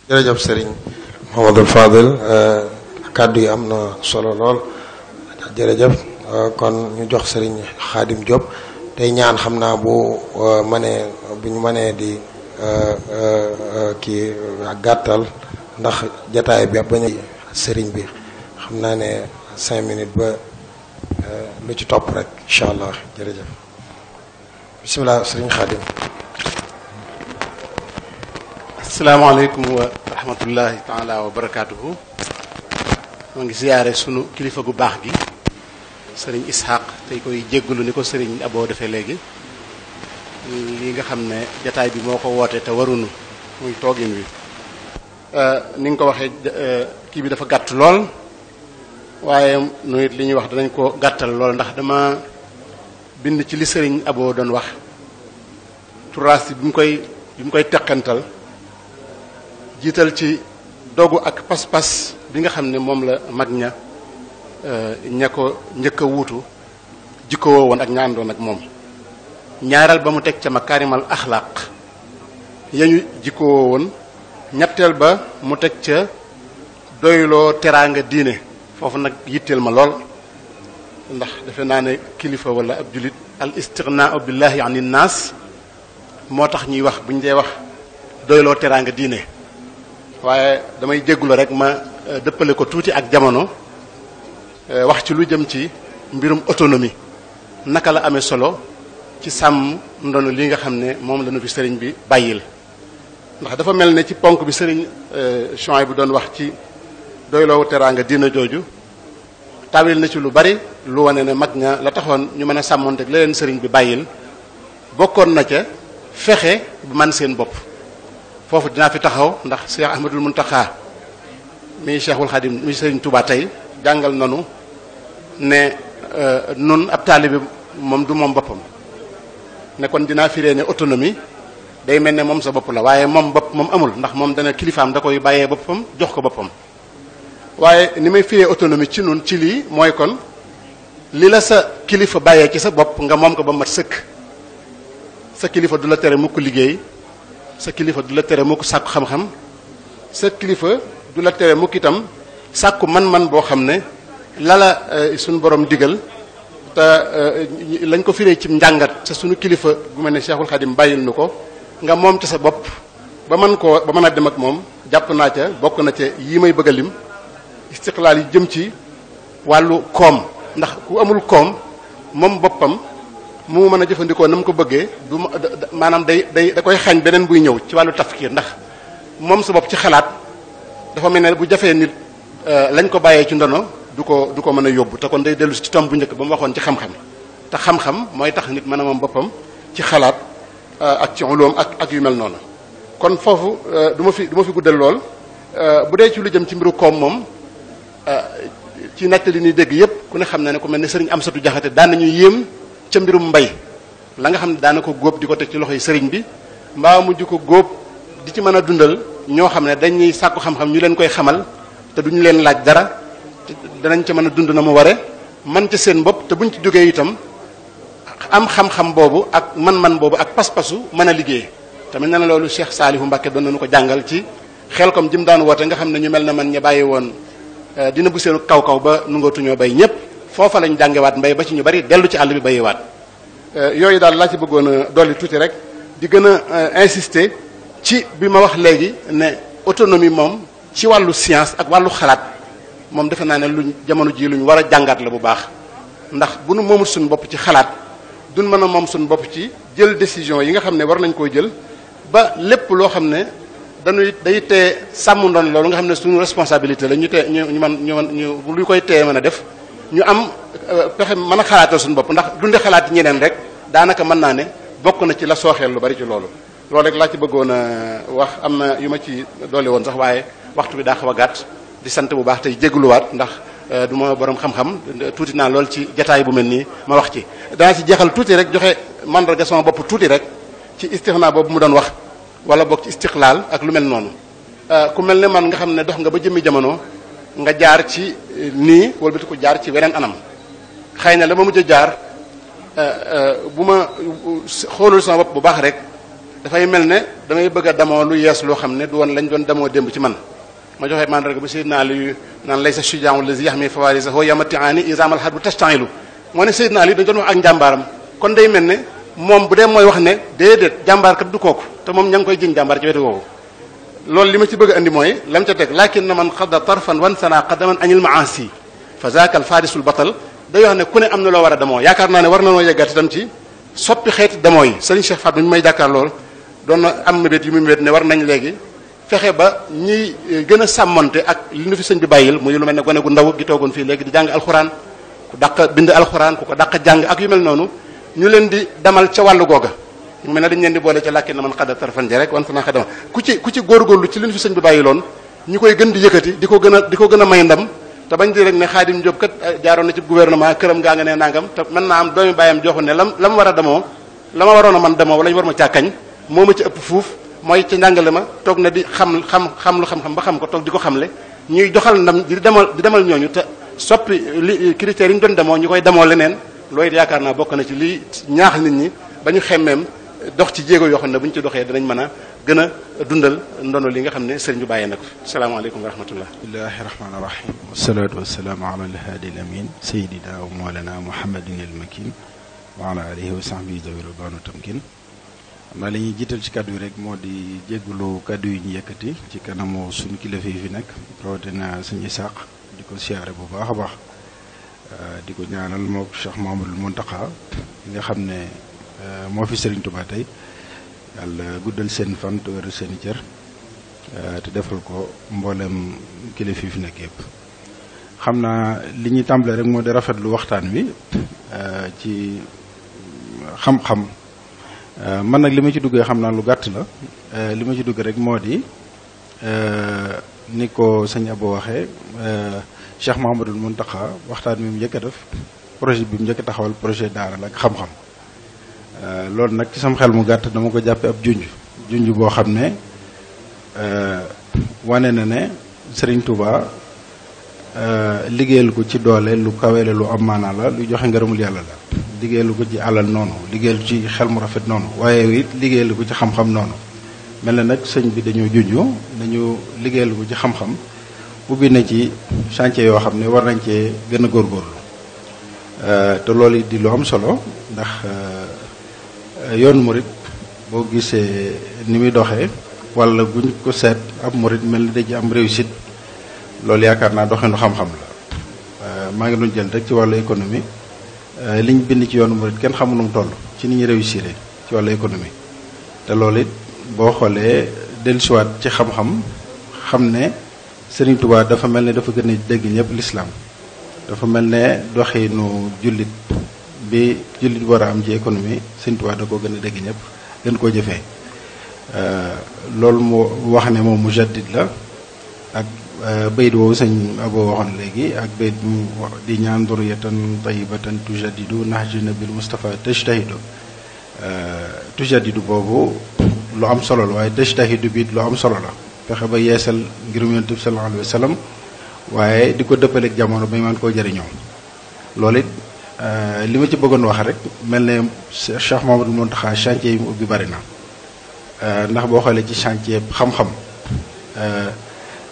[SPEAKER 1] jërëjëf Serigne Mouhamadou Fadel kàddu yi am na solo lool jërëjëf kon ñu jox Serigne Khadim Diop tey ñaan xam naa bu ñu mënee di kii gàttal ndax jataay bi bañ a Serigne bi xam naa ne 5 minutes ba lu ci topp rek incha allah jërëjëf bisimilah Serigne Khadim.
[SPEAKER 3] asalaamaaleykum wa rahmatullahi taala wa barakaatuhu. moo ngi ziyaare sunu kilifa gu baax gi sëriñ Ishaq tey koy jéggalu ni ko sëriñ Abo defee léegi li nga xam ne jataay bi moo ko woote te warunu muy toogin wi ni nga ko waxee kii bi dafa gàtt lool waaye nu it li ñuy wax danañ ko gàttal lool ndax dama bind ci li sëriñ Abo doon wax turaas bi mu koy teqantal jiital ci dogu ak pas-pas bi nga xam ne moom la mag ña ko njëkk a wuutu jikkowoo woon ak ñaandoon ak moom ñaareel ba mu teg ca makaarimal axlaaq yañu jikkowoo woon ñetteel ba mu teg ca doyloo teraanga diine foofu nag yitteel ma lool ndax defe naa ne kilifa wala ab julit al istighnaa billahi ani naas moo tax ñuy wax bu ñu dee wax doyloo teraanga diine waaye damay jéggulu rek ma dëppale ko tuuti ak jamono wax ci lu jëm ci mbirum autonomie naka la amee solo ci sàmm ndono li nga xam ne moom la nu fi sëriñ bi bàyyil ndax dafa mel ne ci ponk bi sëriñ Chouaïb bu doon wax ci doyloo teraanga diina jooju tawil na ci lu bari lu wane ne mag ña la taxoon ñu mën a sàmmonteeg la leen sëriñ bi bàyyil bokkoon na ca fexe bu man seen bopp foofu dinaa fi taxaw ndax Cheikh Ahmadul Muntaxa mi Cheikhul Khadim mi sëriñ Touba tey jàngal nanu ne nun ab taalibe moom du moom boppam ne kon dinaa firee ne autonomie day mel ne moom sa bopp la waaye moom bopp moom amul ndax moom dana kilifaam da koy bàyyee boppam jox ko boppam waaye ni may firee autonomie ci nun ci lii mooy kon li la sa kilifa bàyyee ci sa bopp nga moom ko ba mat sëkk. sa kilifa du la tere mukk liggéey, sa kilifa du la tere mukk sàkku xam-xam, sa kilifa du la tere mukk itam sàkku man-man boo xam ne lala suñu borom digal te lañ ko firee ci njàngat sa suñu kilifa bu mel ne Cheikhul Khadim bàyyil nu ko nga moom ci sa bopp ba mën a dem ak moom. jàpp naa ca bokk na ca yii may bëgg a lim istiqlaal yi jëm ci wàllu koom, ndax ku amul koom moom boppam mu mën a jëfandikoo na mu ko bëggee du maanaam da koy xañ beneen buy ñëw ci wàllu tafkiir, ndax moom sa bopp ci xalaat dafa mel ne bu jafee nit lañ ko bàyyee ci ndono du ko mën a yóbbu. te kon day dellu ci tomb bu njëkk ba mu waxoon ci xam-xam, te xam-xam mooy tax nit mën a moom boppam ci xalaat ak ci ulum ak yu mel noonu. kon foofu du ma fi guddal lool bu dee ci lu jëm ci mbiru koom moom ci nettali ni dégg yépp ku ne xam na ne ku mel ne sëriñ Amsatu Jaxate daan nañu yéem ca mbirum mbay la nga xam ne daana ko góob di ko teg ci loxoy sëriñ bi mbaa mujj ko góob di ci mën a dundal ñoo xam ne dañuy sàkku xam-xam ñu leen koy xamal te duñu leen laaj dara danañ ca mën a dund na mu ware man ca seen bopp te buñ ci jógee itam am xam-xam boobu ak man-man boobu ak pas-pasu mën a liggéey. tamit nee na loolu Cheikh Saalihu Mbàkke doon nañu ko jàngal ci xel comme jim daan woote nga xam ne ñu mel na man ña bàyyi woon dina bu seenu kaw ba nungootuñoo bay ñëpp foofa lañ jàngewaat mbay ba ci ñu bari dellu ci àll bi bayiwaat. yooyu daal laa ci bëggoon a dolli tuuti rek di gën a insister ci bi ma wax léegi ne autonomie moom ci wàllu science ak wàllu xalaat moom defe naa ne luñ jamono ji luñ war a jàngaat la bu baax, ndax bu nu moomul suñu bopp ci xalaat duñ mën a moom suñu bopp ci jël décision yi nga xam ne war nañ koo jël ba lépp loo xam ne day tee sàmm ndoon loolu nga xam ne suñu responsabilité la ñu tee ñu lu koy tee mën a def ñu am pexe mën a xalaatal suñu bopp, ndax dunde xalaat ñeneen rek daanaka mën naa ne bokk na ci la sooxeel lu bari ci loolu rek laa ci bëggoon a wax. am na yu ma ci dolli woon sax waaye waxtu bi daa xaw a gàtt, di sant bu baax tey jégaluwaat ndax du ma borom xam-xam tuuti naa lool ci jataay bu mel nii ma wax ci. danaa ci jeexal tuuti rek joxe mandarga sama bopp tuuti rek ci istixnaa boobu mu doon wax wala bokk ci istiqlaal ak lu mel noonu. ku mel ne man nga xam ne dox nga ba jëmmi jamono nga jaar ci nii wala ko jaar ci weneen anam, xëy na la ma mujj a jaar bu ma xoolul sama bopp bu baax rek dafay mel ne damay bëgg a damoo lu yees loo xam ne du woon lañ doon damoo démb ci man. ma joxe mandarga bu Seydina Ali naan laysa shuja'u allazi yahmi fawarisahu yamti'ani izamal harbu tashta'ilu moo ne Seydina Ali dañ doon wax ak njàmbaaram. kon day mel ne moom bu dee mooy wax ne déedéet jàmbaar kat du kooku te moom ña ngi koy jiñ jàmbaar ci wetu woowu. loolu li ma ci bëgg a andi mooy lam ca teg lakin na man xadda tarfan wan sana qadaman anil maasi fa zaaka al farisul batal day wax ne ku ne am na loo war a demoo. yaakaar naa ne war na noo yeggaat itam ci soppi xeeti demoo yi. Serigne Cheikh Fatma mi may jàkkaar lool doon na am mébét yu mu mébét ne war nañ léegi fexe ba ñiy gën a sàmmonte ak li nu fi sëñ bi bàyyil muy lu mel ne gone gu ndaw gi toogoon fii léegi di jàng alxuraan ku dàq bind alxuraan ku ko dàq jàng ak yu mel noonu ñu leen di demal ca wàllu googa. ñu mel ne dañ leen di boole ca làkki na man xadda tarfan ja rek wan sana xadama ku ci góorgóorlu ci li nu fi sëñ bi bàyyiloon ñu koy gën di yëkkati di ko gën a may ndam te bañ di rek ne Xaadim Jóob kat jaaroon na ci gouvernement këram gaa nga ne nangam te mën naa am doomi bàyyam joxu ne la ma war a demoo la ma waroon a man demoo wala ñu war ma càkkañ moo ma ci ëpp fuuf mooy ca njàngale ma toog na di xam lu xam-xam ba xam ko toog di ko xamle ñuy doxal ndam di demal ñooñu te soppi li critères yi ñu doon demoo ñu koy demoo leneen loolu yaakaar naa bokk na ci li ñaax nit ñi ba ñu xemmeem dox ci jéego yoo xam ne bu ñu ci doxee danañ mën a gën a dundal ndono li nga xam ne sëriñ bi bàyyee na ko. salaamaaleykum wa rahmatullah. bismillahi rahmaani rahim. wasalaatu wasalaamu ala alhaadi al amin sayidina wa mawlana muhammadin al makin wa ala alihi wa sahbihi zawi ridwanu tamkin. xam naa li ñuy jiital ci kaddu yi rek moo di jéggulu kaddu yi ñu yëkkati ci kanamu suñu kilifa yi fi nekk rawatina sëñ Isaaq di ko siyaare bu baax a baax di ko ñaanal mook Cheikh Mahamadul Muntaqa li nga xam ne moo fi Serigne Touba tey yàlla guddal seen fan te wéral seen i cër te defal ko mboolem kilifa yi fi nekk yëpp. xam naa li ñuy tàmbalee rek moo di rafetlu waxtaan wi ci xam-xam. man nag li ma ci duggee xam naa lu gàtt la li ma ci duggee rek moo di ni ko sëñ Abo waxee Cheikh Mahamadul Muntaqa waxtaan mi mu njëkk a def projet bi mu njëkk a taxawal projet daara la ak xam-xam loolu nag ci sam xel mu gàtt dama ko jàppe ab junj boo xam ne wane na ne Serigne Touba
[SPEAKER 4] liggéeyal ko ci doole lu kaweele lu am maanaa la lu joxe ngërëmul yàlla la liggéeyal ko ci alal noonu liggéeyal ci xel mu rafet noonu waaye it liggéeyal ko ci xam-xam noonu mel na nag sëñ bi dañoo junju dañu liggéeyal ko ci xam-xam ubbi na ci chantier yoo xam ne war nañ cee gën a góorgóorlu te loolu di lu am solo ndax yoonu murit boo gisee ni muy doxee wala buñ ko seet ab murit mel ni da ci am réussite loolu yaakaar naa doxinu xam-xam la maa ngi doon jël rek ci wàllu économie liñ bind ci yoonu murit kenn xamu nu mu toll ci ni ñu réussir ci wàllu économie te loolu it boo xoolee dellusiwaat ci xam-xam xam ne Serigne Touba dafa mel ne dafa gën a dégg ñëpp lislaam dafa mel ne doxinu jullit bi jullit war a am ci économie Serigne Touba da koo gën a dégg ñëpp gën koo jëfee loolu moo wax ne moom mujaddid la ak bayit woowu sëñ Abo waxoon léegi ak bayit mu di ñaan duriyatan tayyibatan tujaddidu nahji nabil Mustafa tajtahidu tujaddidu boobu lu am solo la waaye tajtahidu bi lu am solo la fexe ba yeesal ngirum Yonent bi sallallahu alayhi wa sallam waaye di ko dëppaleeg jamono ba ñu mën koo jëriñoo loolu it li ma ci bëggoon wax rek mel ne Cheikh Mamadou Mountakha chantier yi mu ubbi bari na ndax boo xoolee ci chantier xam-xam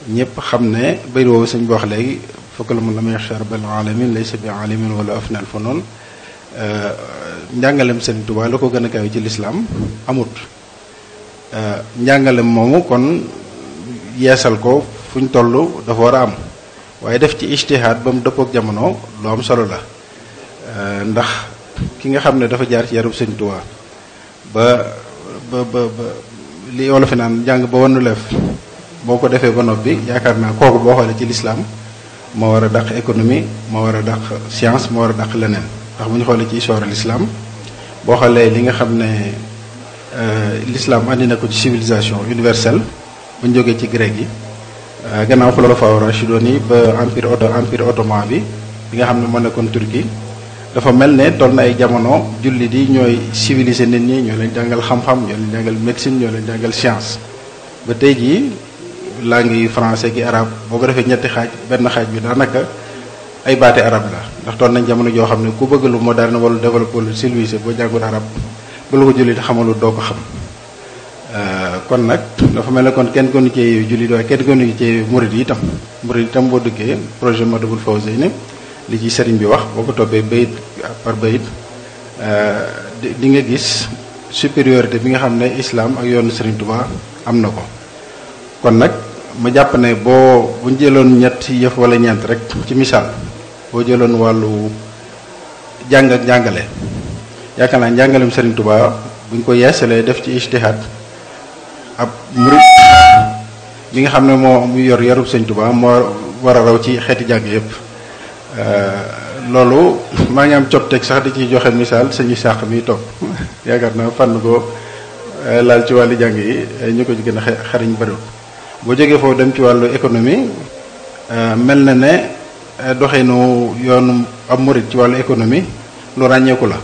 [SPEAKER 4] ñëpp xam ne bayit woowu sëñ bi wax léegi fokk la mun la may xeer bal alamin laysa bi alimin wala afnal fa noonu njàngalem Sëriñ Tuubaa la ko gën a kawe ci lislaam amut njàngalem moomu kon yeesal ko fu ñu toll dafa war a am waaye def ci ijtihaad ba mu dëppook jamono lu am solo la ndax ki nga xam ne dafa jaar ci yarub Sëriñ Tuubaa ba li wolof fi naan jàng ba wannu leef boo ko defee ba noppi yaakaar naa kooku boo xoolee ci lislaam moo war a dàq économie moo war a dàq science moo war a dàq leneen ndax bu ñu xoolee ci histoire l'islam boo xoolee li nga xam ne l'islam andi na ko ci civilisation universelle bu ñu jógee ci grec yi gannaaw xulafaa rashidun yi ba empire ottoman bi nga xam ne moo nekkoon Turquie dafa mel ne toll na ay jamono jullit yi ñooy civiliser nit ñi ñoo leen jàngal xam-xam ñoo leen jàngal médecine ñoo leen jàngal science ba tey jii langue yi français ki arabe boo ko defee ñetti xaaj benn xaaj bi daanaka ay baati arabe la ndax toll nañ jamono joo xam ne ku bëgg lu moderne wala développé lu civilisé boo jàngul arabe bu la ko jullit xamalu doo ko xam kon nag dafa mel ne kon kenn gënu ci jullit waaye kenn gënu ci murid yi itam boo duggee projet Matlaboul Fawzayni li ci sëriñ bi wax boo ko toppee bayit par bayit di nga gis supériorité bi nga xam ne islam ak yoonu Sëriñ Tuubaa am na ko kon nag ma jàpp ne buñ jëloon ñett yëf wala ñeent rek ci misaal boo jëloon wàllu jàng ak jàngale yaakaar naa njàngalem Sëriñ Tuubaa buñ ko yeesalee def ci ijtihaad ab murid bi nga xam ne moo mu yor yarub Sëriñ Tuubaa moo war a raw ci xeeti jàng yëpp loolu maa ngi am copteeg sax di ci joxe misaal sañu sàq mi toog yaakaar naa fànn ko laal ci wàllu jàng yi ñu ko ci gën a xariñ bariwul boo jógee foofu dem ci wàllu économie mel na ne doxinu yoonu am murid ci wàllu économie lu ràññeeku la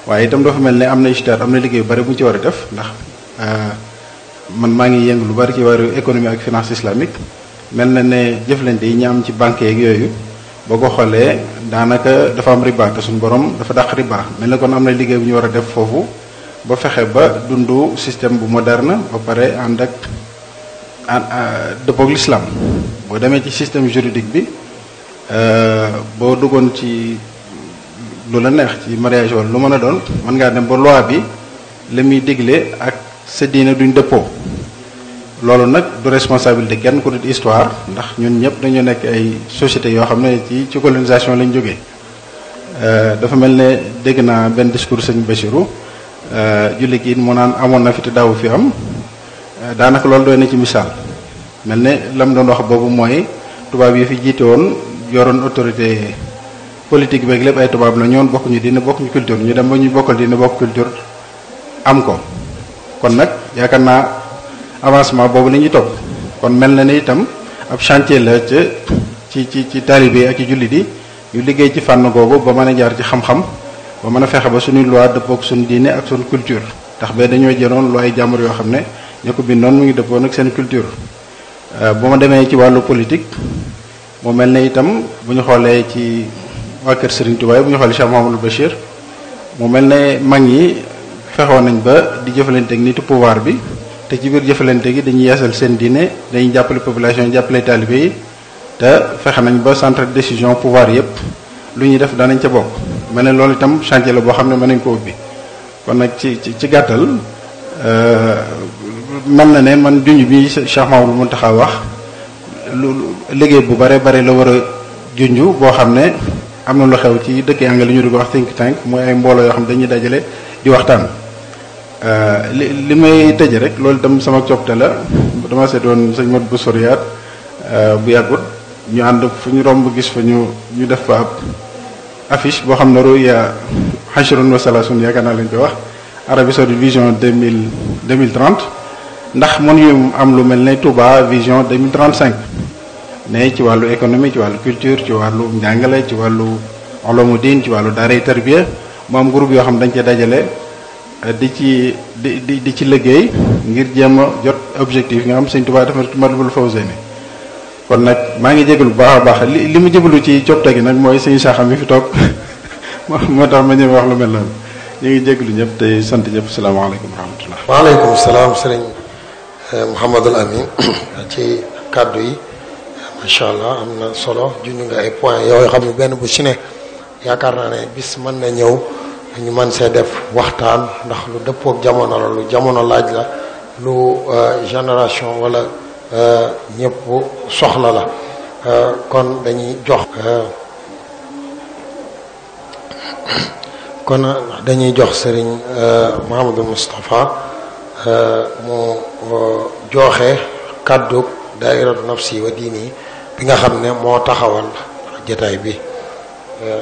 [SPEAKER 4] waaye itam dafa mel ne am na ijtihaad am na liggéey bu bari bu ñu ci war a def ndax man maa ngi yëngu lu bari ci wàllu économie ak finance islamique mel na ne jëflante yi ñu am ci banque yeeg yooyu boo ko xoolee daanaka dafa am riba te suñu borom dafa dàq riba mel na kon am na liggéey bu ñu war a def foofu ba fexe ba dundu système bu moderne ba pare ànd ak dëppook l'islam boo demee ci système juridique bi boo duggoon ci lu la neex ci mariage wala lu mën a doon mën ngaa dem ba loi bi la muy digle ak sa diine duñ dëppoo loolu nag du responsabilité kenn ku dul histoire ndax ñun ñëpp dañoo nekk ay sociétés yoo xam ne ci colonisation lañ jógee dafa mel ne dégg naa benn discours sëñ Bachirou julli gi mu naan amoon na fi te daawu fi am daanaka loolu doy na ci misaal mel ne lam doon wax boobu mooy tubaab yi fi jiite woon yoroon autorité politique beeg lépp ay tubaab la ñoon bokkuñu diine bokkuñu culture ñu dem ba ñu bokkal diine bokk culture am ko kon nag yaakaar naa avancement boobu la ñuy topp kon mel na ne itam ab chantier la ci taalibe ak ci jullit yi ñu liggéey ci fànn googu ba mën a jaar ci xam-xam ba mën a fexe ba suñuy loi dëppook suñu diine ak suñu culture ndax ba dañoo jëloon loi jàmbur yoo xam ne ñoo ko bindoon mu ngi dëppoon ak seen culture bu ma demee ci wàllu politique mu mel ne itam bu ñu xoolee ci waa kër Serigne Touba bu ñu xoolee Cheikh Mouhamadul Bachir mu mel ne mag ñi fexoon nañ ba di jëfalante ak nitu pouvoir bi te ci biir jëfalante gi dañuy yeesal seen diine dañuy jàppale population yi jàppale taalibe yi te fexe nañ ba centre de décision pouvoir yépp lu ñuy def danañ ca bokk mel ne loolu itam chantier la boo xam ne mën nañ ko ubbi kon nag ci gàttal mel na ne man junj bi Cheikh Mamadou Mountakha wax lu liggéey bu bare bare la war a junj boo xam ne am na lu xew ci dëkk anglais li ñu di ko wax think tank mooy ay mbooloo yoo xam dañuy dajale di waxtaan li may tëj rek loolu itam sama coppite la dama seetoon sëñ Modou Boussoriat bu yàggut ñu ànd fu ñu romb gis fa ñu def fa ab affiche boo xam ne ruya hashrun wa salasun yaakaar naa lañ koy wax Arabie Saoudite vision 2030 ndax mën ñu am lu mel ne Touba vision 2035 ne ci wàllu économie ci wàllu culture ci wàllu njàngale ci wàllu ulumu diin ci wàllu daaray tarbiya mu am groupe yoo xam dañ cee dajale di ci liggéey ngir jéem a jot objectif nga xam Sëñ Touba dafa Matlabul Fawzayni kon nag maa ngi jégalu bu baax a baax li mu jëbalu ci coppite gi nag mooy Sëñ Saxa mi fi toog moo tax ma ñëw wax lu mel noonu ñu ngi jégalu ñëpp te sant ñëpp salaamaaleykum wa rahmatullah.
[SPEAKER 1] waaleykum salaam sëriñ Mouhamadul Amin ci kàddu yi macha allah am na solo junj nga ay point yoo xam ne benn bu ci ne yaakaar naa ne bis mën na ñëw ñu mën see def waxtaan ndax lu dëppook jamono la lu jamono laaj la lu génération wala ñëpp soxla la kon dañuy jox sëriñ Mouhamadou Moustapha mu joxe kàddu daairatu nafsi wa diini bi nga xam ne moo taxawal jotaay bi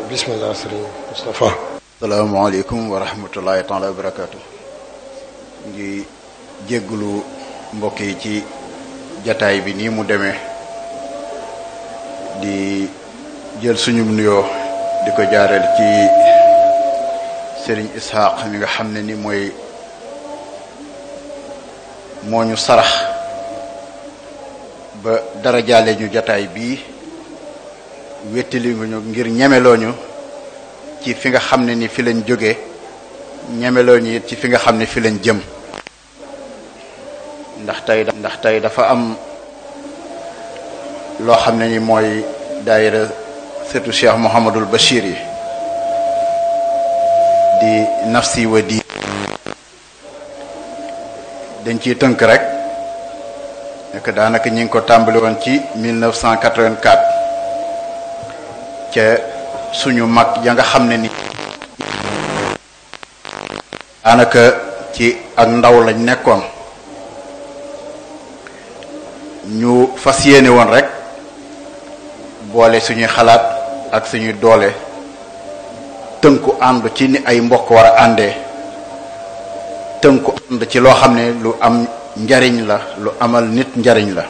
[SPEAKER 1] bismillah sëriñ Moustapha.
[SPEAKER 5] asalaamaaleykum wa rahmatullahi taala wa barakaatu. ngi jégglu mbokk yi ci jataay bi nii mu demee di jël suñu nuyoo di ko jaareel ci Serigne Ishaq mi nga xam ne ni moo ñu sarax ba dara jaale ñu jataay bii wéttali ñu ngir ñemelooñu ci fi nga xam ne ni fi lañ jóge ñemelooñu it ci fi nga xam ne fi lañ jëm ndax tey dafa am loo xam ne ni mooy daayira sëtu Cheikh Mouhamadul Bachir yi di nafsi wa di dañ ciy tënk rek nekk daanaka ñi ngi ko tàmbali woon ci 1984 ca suñu mag ya nga xam ne ni daanaka ci ak ndaw lañ nekkoon ñu fas yéene woon rek boole suñuy xalaat ak suñuy doole tënku ànd ci ni ay mbokk war a àndee tënku ànd ci loo xam ne lu am njariñ la lu amal nit njariñ la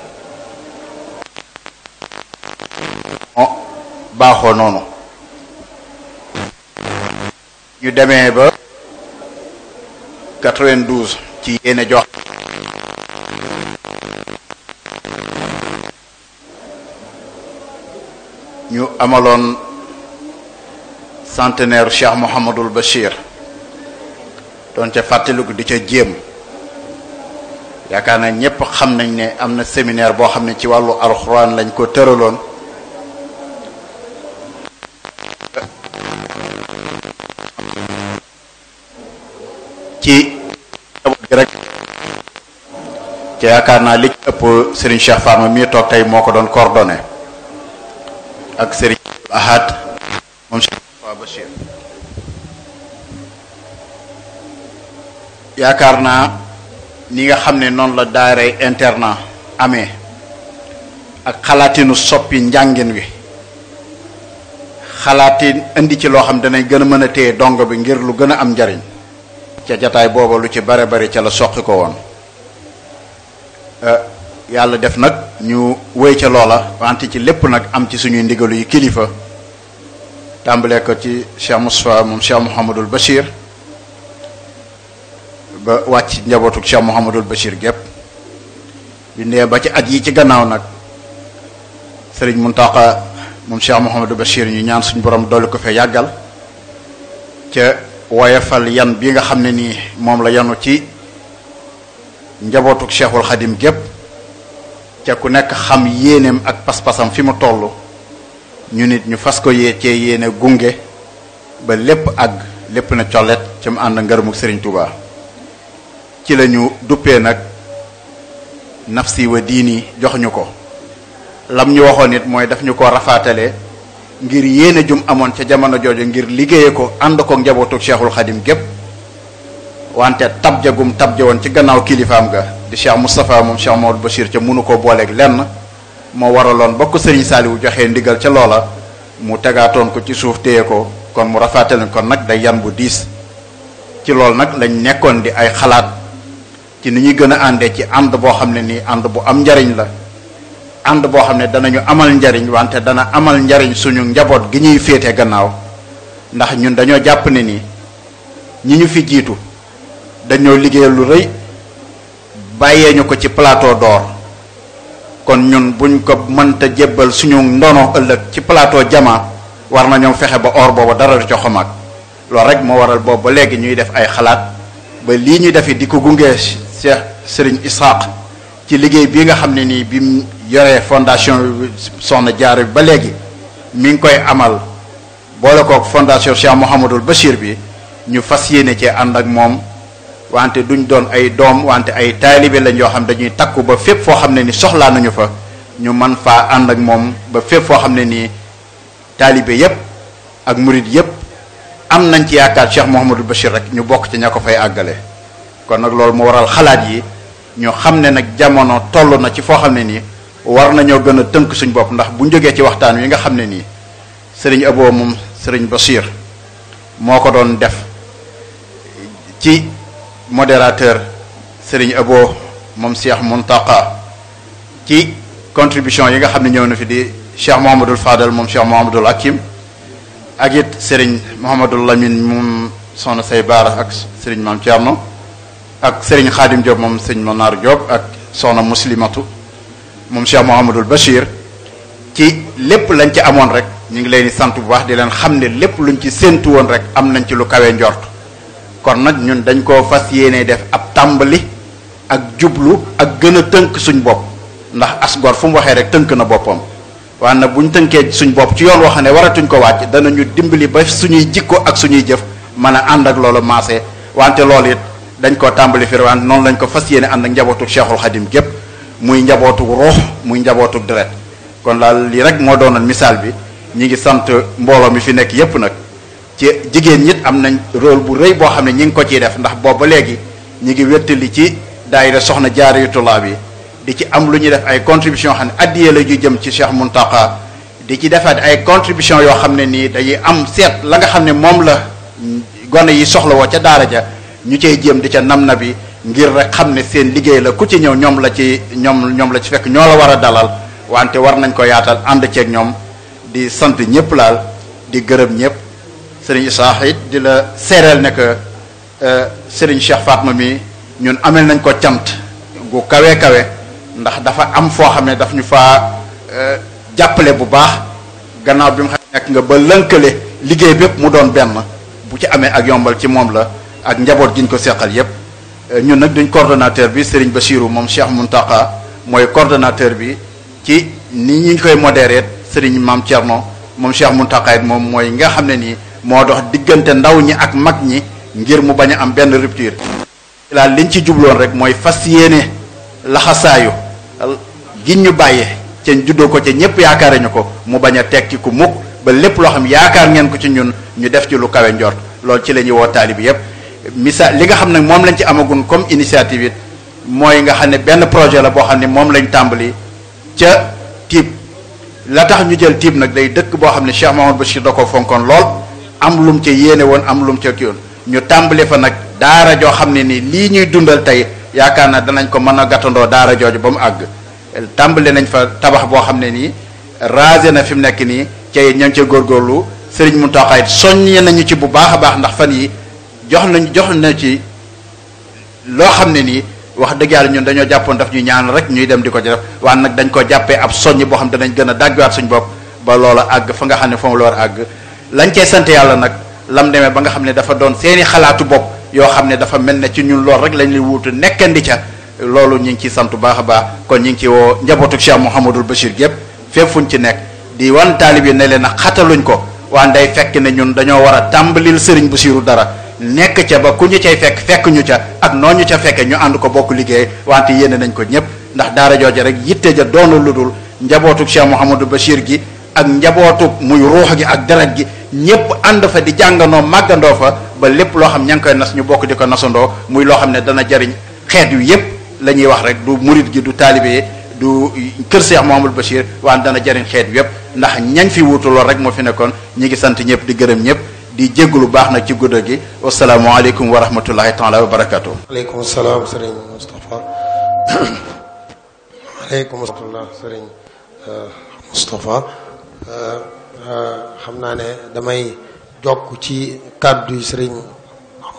[SPEAKER 5] baaxoo noonu ñu demee ba 92 ci yéene jox ñu amaloon centenaire Cheikh Mouhamadul Bachir doon ca fàttaliku di ca jéem yaakaar na ñépp xam nañ ne am na séminaire boo xam ne ci wàllu alxuraan lañ ko tëraloon ci gi rek ca yaakaar naa li ci ëpp Serigne Cheikh Fatma mii toog tey moo ko doon coordonné ak Serigne Ahad moom Cheikh Bachir yaakaar naa ni nga xam ne noonu la daaray internat amee ak xalaatinu soppi njàngin wi xalaatin indi ci loo xam danañ gën a mën a téye dongo bi ngir lu gën a am njariñ ca jataay booba lu ci bare bari ca la soqi ko woon yàlla def nag ñu wéy ca loola wante ci lépp nag am ci suñuy ndigalu yi kilifa tàmbalee ko ci Cheikh Moustapha moom Cheikh Mouhamadul Bachir ba wàcc njabootuk Cheikh Mouhamadul Bachir gépp bi nee ba ci at yi ci gannaaw nag sëriñ Muntaqa moom Cheikh Mouhamadou Bachir ñu ñaan suñu borom dolli ko fee yàggal ca woyefal yan bi nga xam ne nii moom la yanu ci njabootuk Cheikhul Khadim gépp ca ku nekk xam yéeneem ak pas-pasam fi mu toll ñu nit ñu fas ko cee yéene gunge ba lépp àgg lépp na collet ca mu ànd ngërëmuk sëriñ Touba ci la ñu duppee nag nafsi wa diini jox ñu ko lam ñu waxoon it mooy daf ñu ko rafaatale ngir yéene jum amoon ca jamono jooju ngir liggéeye ko ànd ko njabootu Cheikhul Khadim gépp wante tabja gum tabja woon ci gannaaw kilifaam ga di Cheikh Moustapha moom Cheikh Mamadou Bachir ca mënu koo booleeg lenn moo waraloon ba ko Serigne Saliou joxee ndigal ca loola mu tegaatoon ko ci suuf téye ko kon mu rafaatale kon nag day yan bu diis ci loolu nag lañ nekkoon di ay xalaat ci ni ñuy gën a àndee ci ànd boo xam ne nii ànd bu am njariñ la ànd boo xam ne danañu amal njariñ wante dana amal njariñ suñu njaboot gi ñuy féete gannaaw ndax ñun dañoo jàpp ne nii ñi ñu fi jiitu dañoo liggéeyal lu rëy bàyyee ñu ko ci plateau d'or kon ñun buñ ko mënta jébbal suñu ndono ëllëg ci plateau jama war nañoo fexe ba or booba dara du ca xomaag loolu rek moo waral boobu ba léegi ñuy def ay xalaat ba lii ñuy defi di ko gungee Cheikh Serigne Ishaq ci liggéey bii nga xam ne nii bi mu yoree fondation Soxna Jaara bi ba léegi mi ngi koy amal boole kook fondation Cheikh Mouhamadul Bachir bi ñu fas yéene cee ànd ak moom wante duñ doon ay doom wante ay taalibe lañ yoo xam dañuy takku ba fépp foo xam ne ni soxlaa nañu fa ñu man faa ànd ak moom ba fépp foo xam ne nii taalibe yépp ak murid yépp am nañ ci yaakaar Cheikh Mouhamadul Bachir rek ñu bokk ci ña ko fay àggale kon nag loolu moo waral xalaat yi ñu xam ne nag jamono toll na ci foo xam ne nii war nañoo gën a tënk suñ bopp ndax bu ñu jógee ci waxtaan wi nga xam ne nii sëriñ Abo moom sëriñ Bachir moo ko doon def ci modérateur sëriñ Abo moom Cheikh Muntaqa ci contribution yi nga xam ne ñëw na fi di Cheikh Mouhamadul Fadal moom Cheikh Mouhamadul Hakim ak it sëriñ Mouhamadul Lamine moom soxna say baara ak sëriñ Maam Thierno ak sëriñ Khadim Diop moom sëriñ Manar Diop ak soxna Muslimatu moom Cheikh Mouhamadul Bachir ci lépp lañ ci amoon rek ñu ngi leen di sant bu baax di leen xam ne lépp luñ ci séentu woon rek am nañ ci lu kawe njort kon nag ñun dañ koo fas yéene def ab tàmbali ak jublu ak gën a tënk suñ bopp ndax asgor fu mu waxee rek tënk na boppam waaye nag bu ñu tënkee suñ bopp ci yoon wax ne waratuñ ko wàcc danañu dimbali ba suñuy jikko ak suñuy jëf mën a ànd ak loolu maase wante loolu it dañ koo tàmbali fi wante noonu lañ ko fas yéene ànd ak njabootu Cheikhul Khadim gépp muy njabootu ruux muy njabootu deret kon daal lii rek moo doonal misaal bi ñi ngi sant mbooloo mi fi nekk yépp nag ci jigéen ñit am nañ rôle bu rëy boo xam ne ñi ngi ko ciy def ndax boobu ba léegi ñi ngi wéttali ci daayira Soxna Jaaratullaah bi di ci am lu ñuy def ay contribution xam ne addiyee la ju jëm ci Cheikh Muntaqa di ci defaat ay contribution yoo xam ne nii dañuy am seet la nga xam ne moom la gone yi soxla woo ca daara ja ñu cay jéem di ca nam na bi ngir rek xam ne seen liggéey la ku ci ñëw ñoom la ci fekk ñoo la war a dalal wante war nañ ko yaatal ànd ceeg ñoom di sant ñëpp laal di gërëm ñëpp sëriñ Isaax it di la seereel ne que sëriñ Cheikh Fatma mi ñun amel nañ ko cant gu kawe kawe ndax dafa am foo xam ne daf ñu faa jàppale bu baax gannaaw bi nga xam nekk nga ba lënkale liggéey bépp mu doon benn bu ci amee ak yombal ci moom la ak njaboot gi ñu ko seqal yépp ñun nag duñ coordonnateur bi Serigne Bachirou moom Cheikh Muntaqa mooy coordonnateur bi ci ni ñu koy modéré Serigne Maam Thierno moom Cheikh Muntaqa it moom mooy nga xam ne nii moo dox diggante ndaw ñi ak mag ñi ngir mu bañ a am benn rupture. laa liñ ci jubloon rek mooy fas yéene laxasaayu giñ ñu bàyyee ca juddoo ko ca ñëpp yaakaare ñu ko mu bañ a tekki ku mukk ba lépp loo xam yaakaar ngeen ko ci ñun ñu def ci lu kawe njort loolu ci la ñuy woo taalibi yépp misaal li nga xam ne moom lañ ci amagun comme initiative it mooy nga xam ne benn projet la boo xam ne moom lañ tàmbali ca Tiib la tax ñu jël Tiib nag day dëkk boo xam ne Cheikh Mahamadou Bachir da ko fonkoon lool am lum ca yéene woon am lum ca kiwoon ñu tàmbali fa nag daara joo xam ne ni lii ñuy dundal tey yaakaar na danañ ko mën a gàttandoo daara jooju ba mu àgg tàmbali nañ fa tabax boo xam ne nii rasé na fi mu nekk nii cay ña ngi ca góorgóorlu Serigne Mountakha it soññee nañu ci bu baax a baax ndax fan yi jox na ci loo xam ne nii wax dëgg yàlla ñun dañoo jàppoon daf ñu ñaan rek ñuy dem di ko ci def waaye nag dañ ko jàppee ab soññ boo xam ne danañ gën a dàggiwaat suñu bopp ba loola àgg fa nga xam ne foofu la war a àgg lañ cey sant yàlla nag lam demee ba nga xam ne dafa doon seeni xalaatu bopp yoo xam ne dafa mel ne ci ñun lool rek lañ lay wuutu nekkandi ca loolu ñu ngi ciy sant bu baax a baax kon ñu ngi ci woo njabootu Cheikh Mouhamadul Bachir gépp fépp fuñ ci nekk di wan taalib yi ne leen a xataluñ ko waa nday fekk ne ñun dañoo war a tàmbalil sëriñ Basiru dara nekk ca ba ku ñu cay fekk ñu ca ak noo ñu ca fekke ñu ànd ko bokk liggéey wante yéene nañ ko ñëpp ndax daara jooja rek yitte ja doonu lu dul njabootuk Cheikh Mouhamadou Bachir gi ak njabootuk muy ruux gi ak deret gi ñëpp ànd fa di jàngandoo màggandoo fa ba lépp loo xam ña ngi koy nas ñu bokk di ko nasandoo muy loo xam ne dana jariñ xeet yu yëpp la ñuy wax rek du murit gi du taalibe du kër Cheikh Mouhamadou Bachir waan dana jariñ xeet yu yëpp ndax ñañ fi wuutu lool rek moo fi nekkoon ñi ngi sant ñëpp di gërëm ñëpp di jéggulu baax nag ci guddo gi wasalaamualeykum wa rahmatullahi taala wa barakatuh.
[SPEAKER 1] aleykum salaam sëriñ Moustapha aleykum salaam sëriñ Moustapha xam naa ne damay jokk ci kàddu yi sëriñ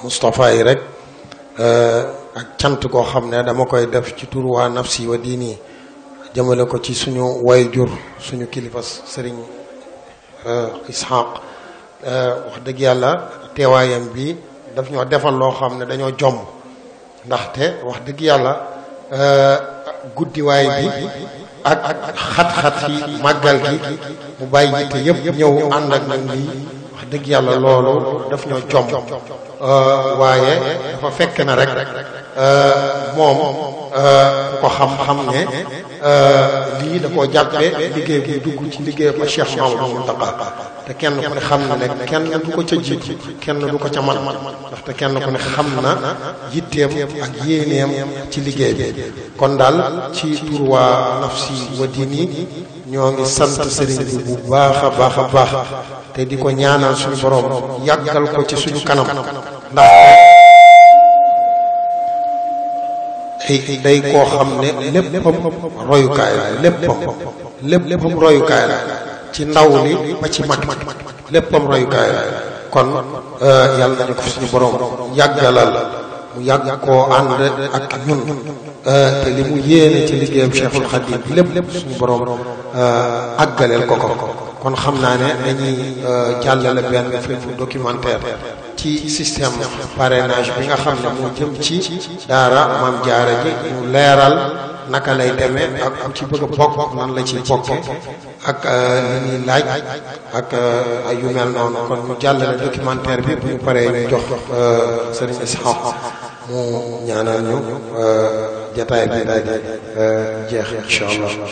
[SPEAKER 1] Moustapha yi rek ak cant koo xam ne dama koy def ci tur waa nafsi wa diini jëmale ko ci suñu wayjur suñu kilifa sëriñ Ishaq wax dëgg yàlla teewaayam bi daf ñoo defal loo xam ne dañoo jomb ndaxte wax dëgg yàlla guddiwaay bi ak xat-xat yi màggal gi mu bàyyi yitte yëpp ñëw ànd ak ñun lii wax dëgg yàlla loolu daf ñoo jomb waaye dafa fekk na rek moom ku ko xam-xam ne lii da koo jàppe liggéey bu dugg ci liggéey ba Cheikh Mamadou Mountakha te kenn ku ne xam na ne kenn du ko ca jiitu kenn du ko ca man ndaxte kenn ku ne xam na yitteem ak yéeneem ci liggéey bi kon daal ci tur waa nafsi wa diini ñoo ngi sant sëriñ bi bu baax a baax a baax te di ko ñaanal suñu borom yàggal ko ci suñu kanam ndax day koo xam ne léppam royukaay la léppam royukaay la ci ndaw li ba ci mag léppam royukaay la kon yàlla nañu ko suñu borom yàggalal mu yàgg koo ànd ak ñun te li mu yéene ci liggéeyam Cheikhul Khadim lépp suñu borom àggaleel ko kon xam naa ne dañuy jàllale benn film documentaire ci système parrainage bi nga xam ne moo jëm ci daara Maam Jaara ji ñu leeral naka lay demee ak ku ci bëgg a bokk nan la ciy bokke ak li ñuy laaj ak ay yu mel noonu kon ñu jàllale documentaire bi bu ñu paree ñu jox Serigne Ishaq mu ñaanal ñu jataay bi daal di jeex incha allah.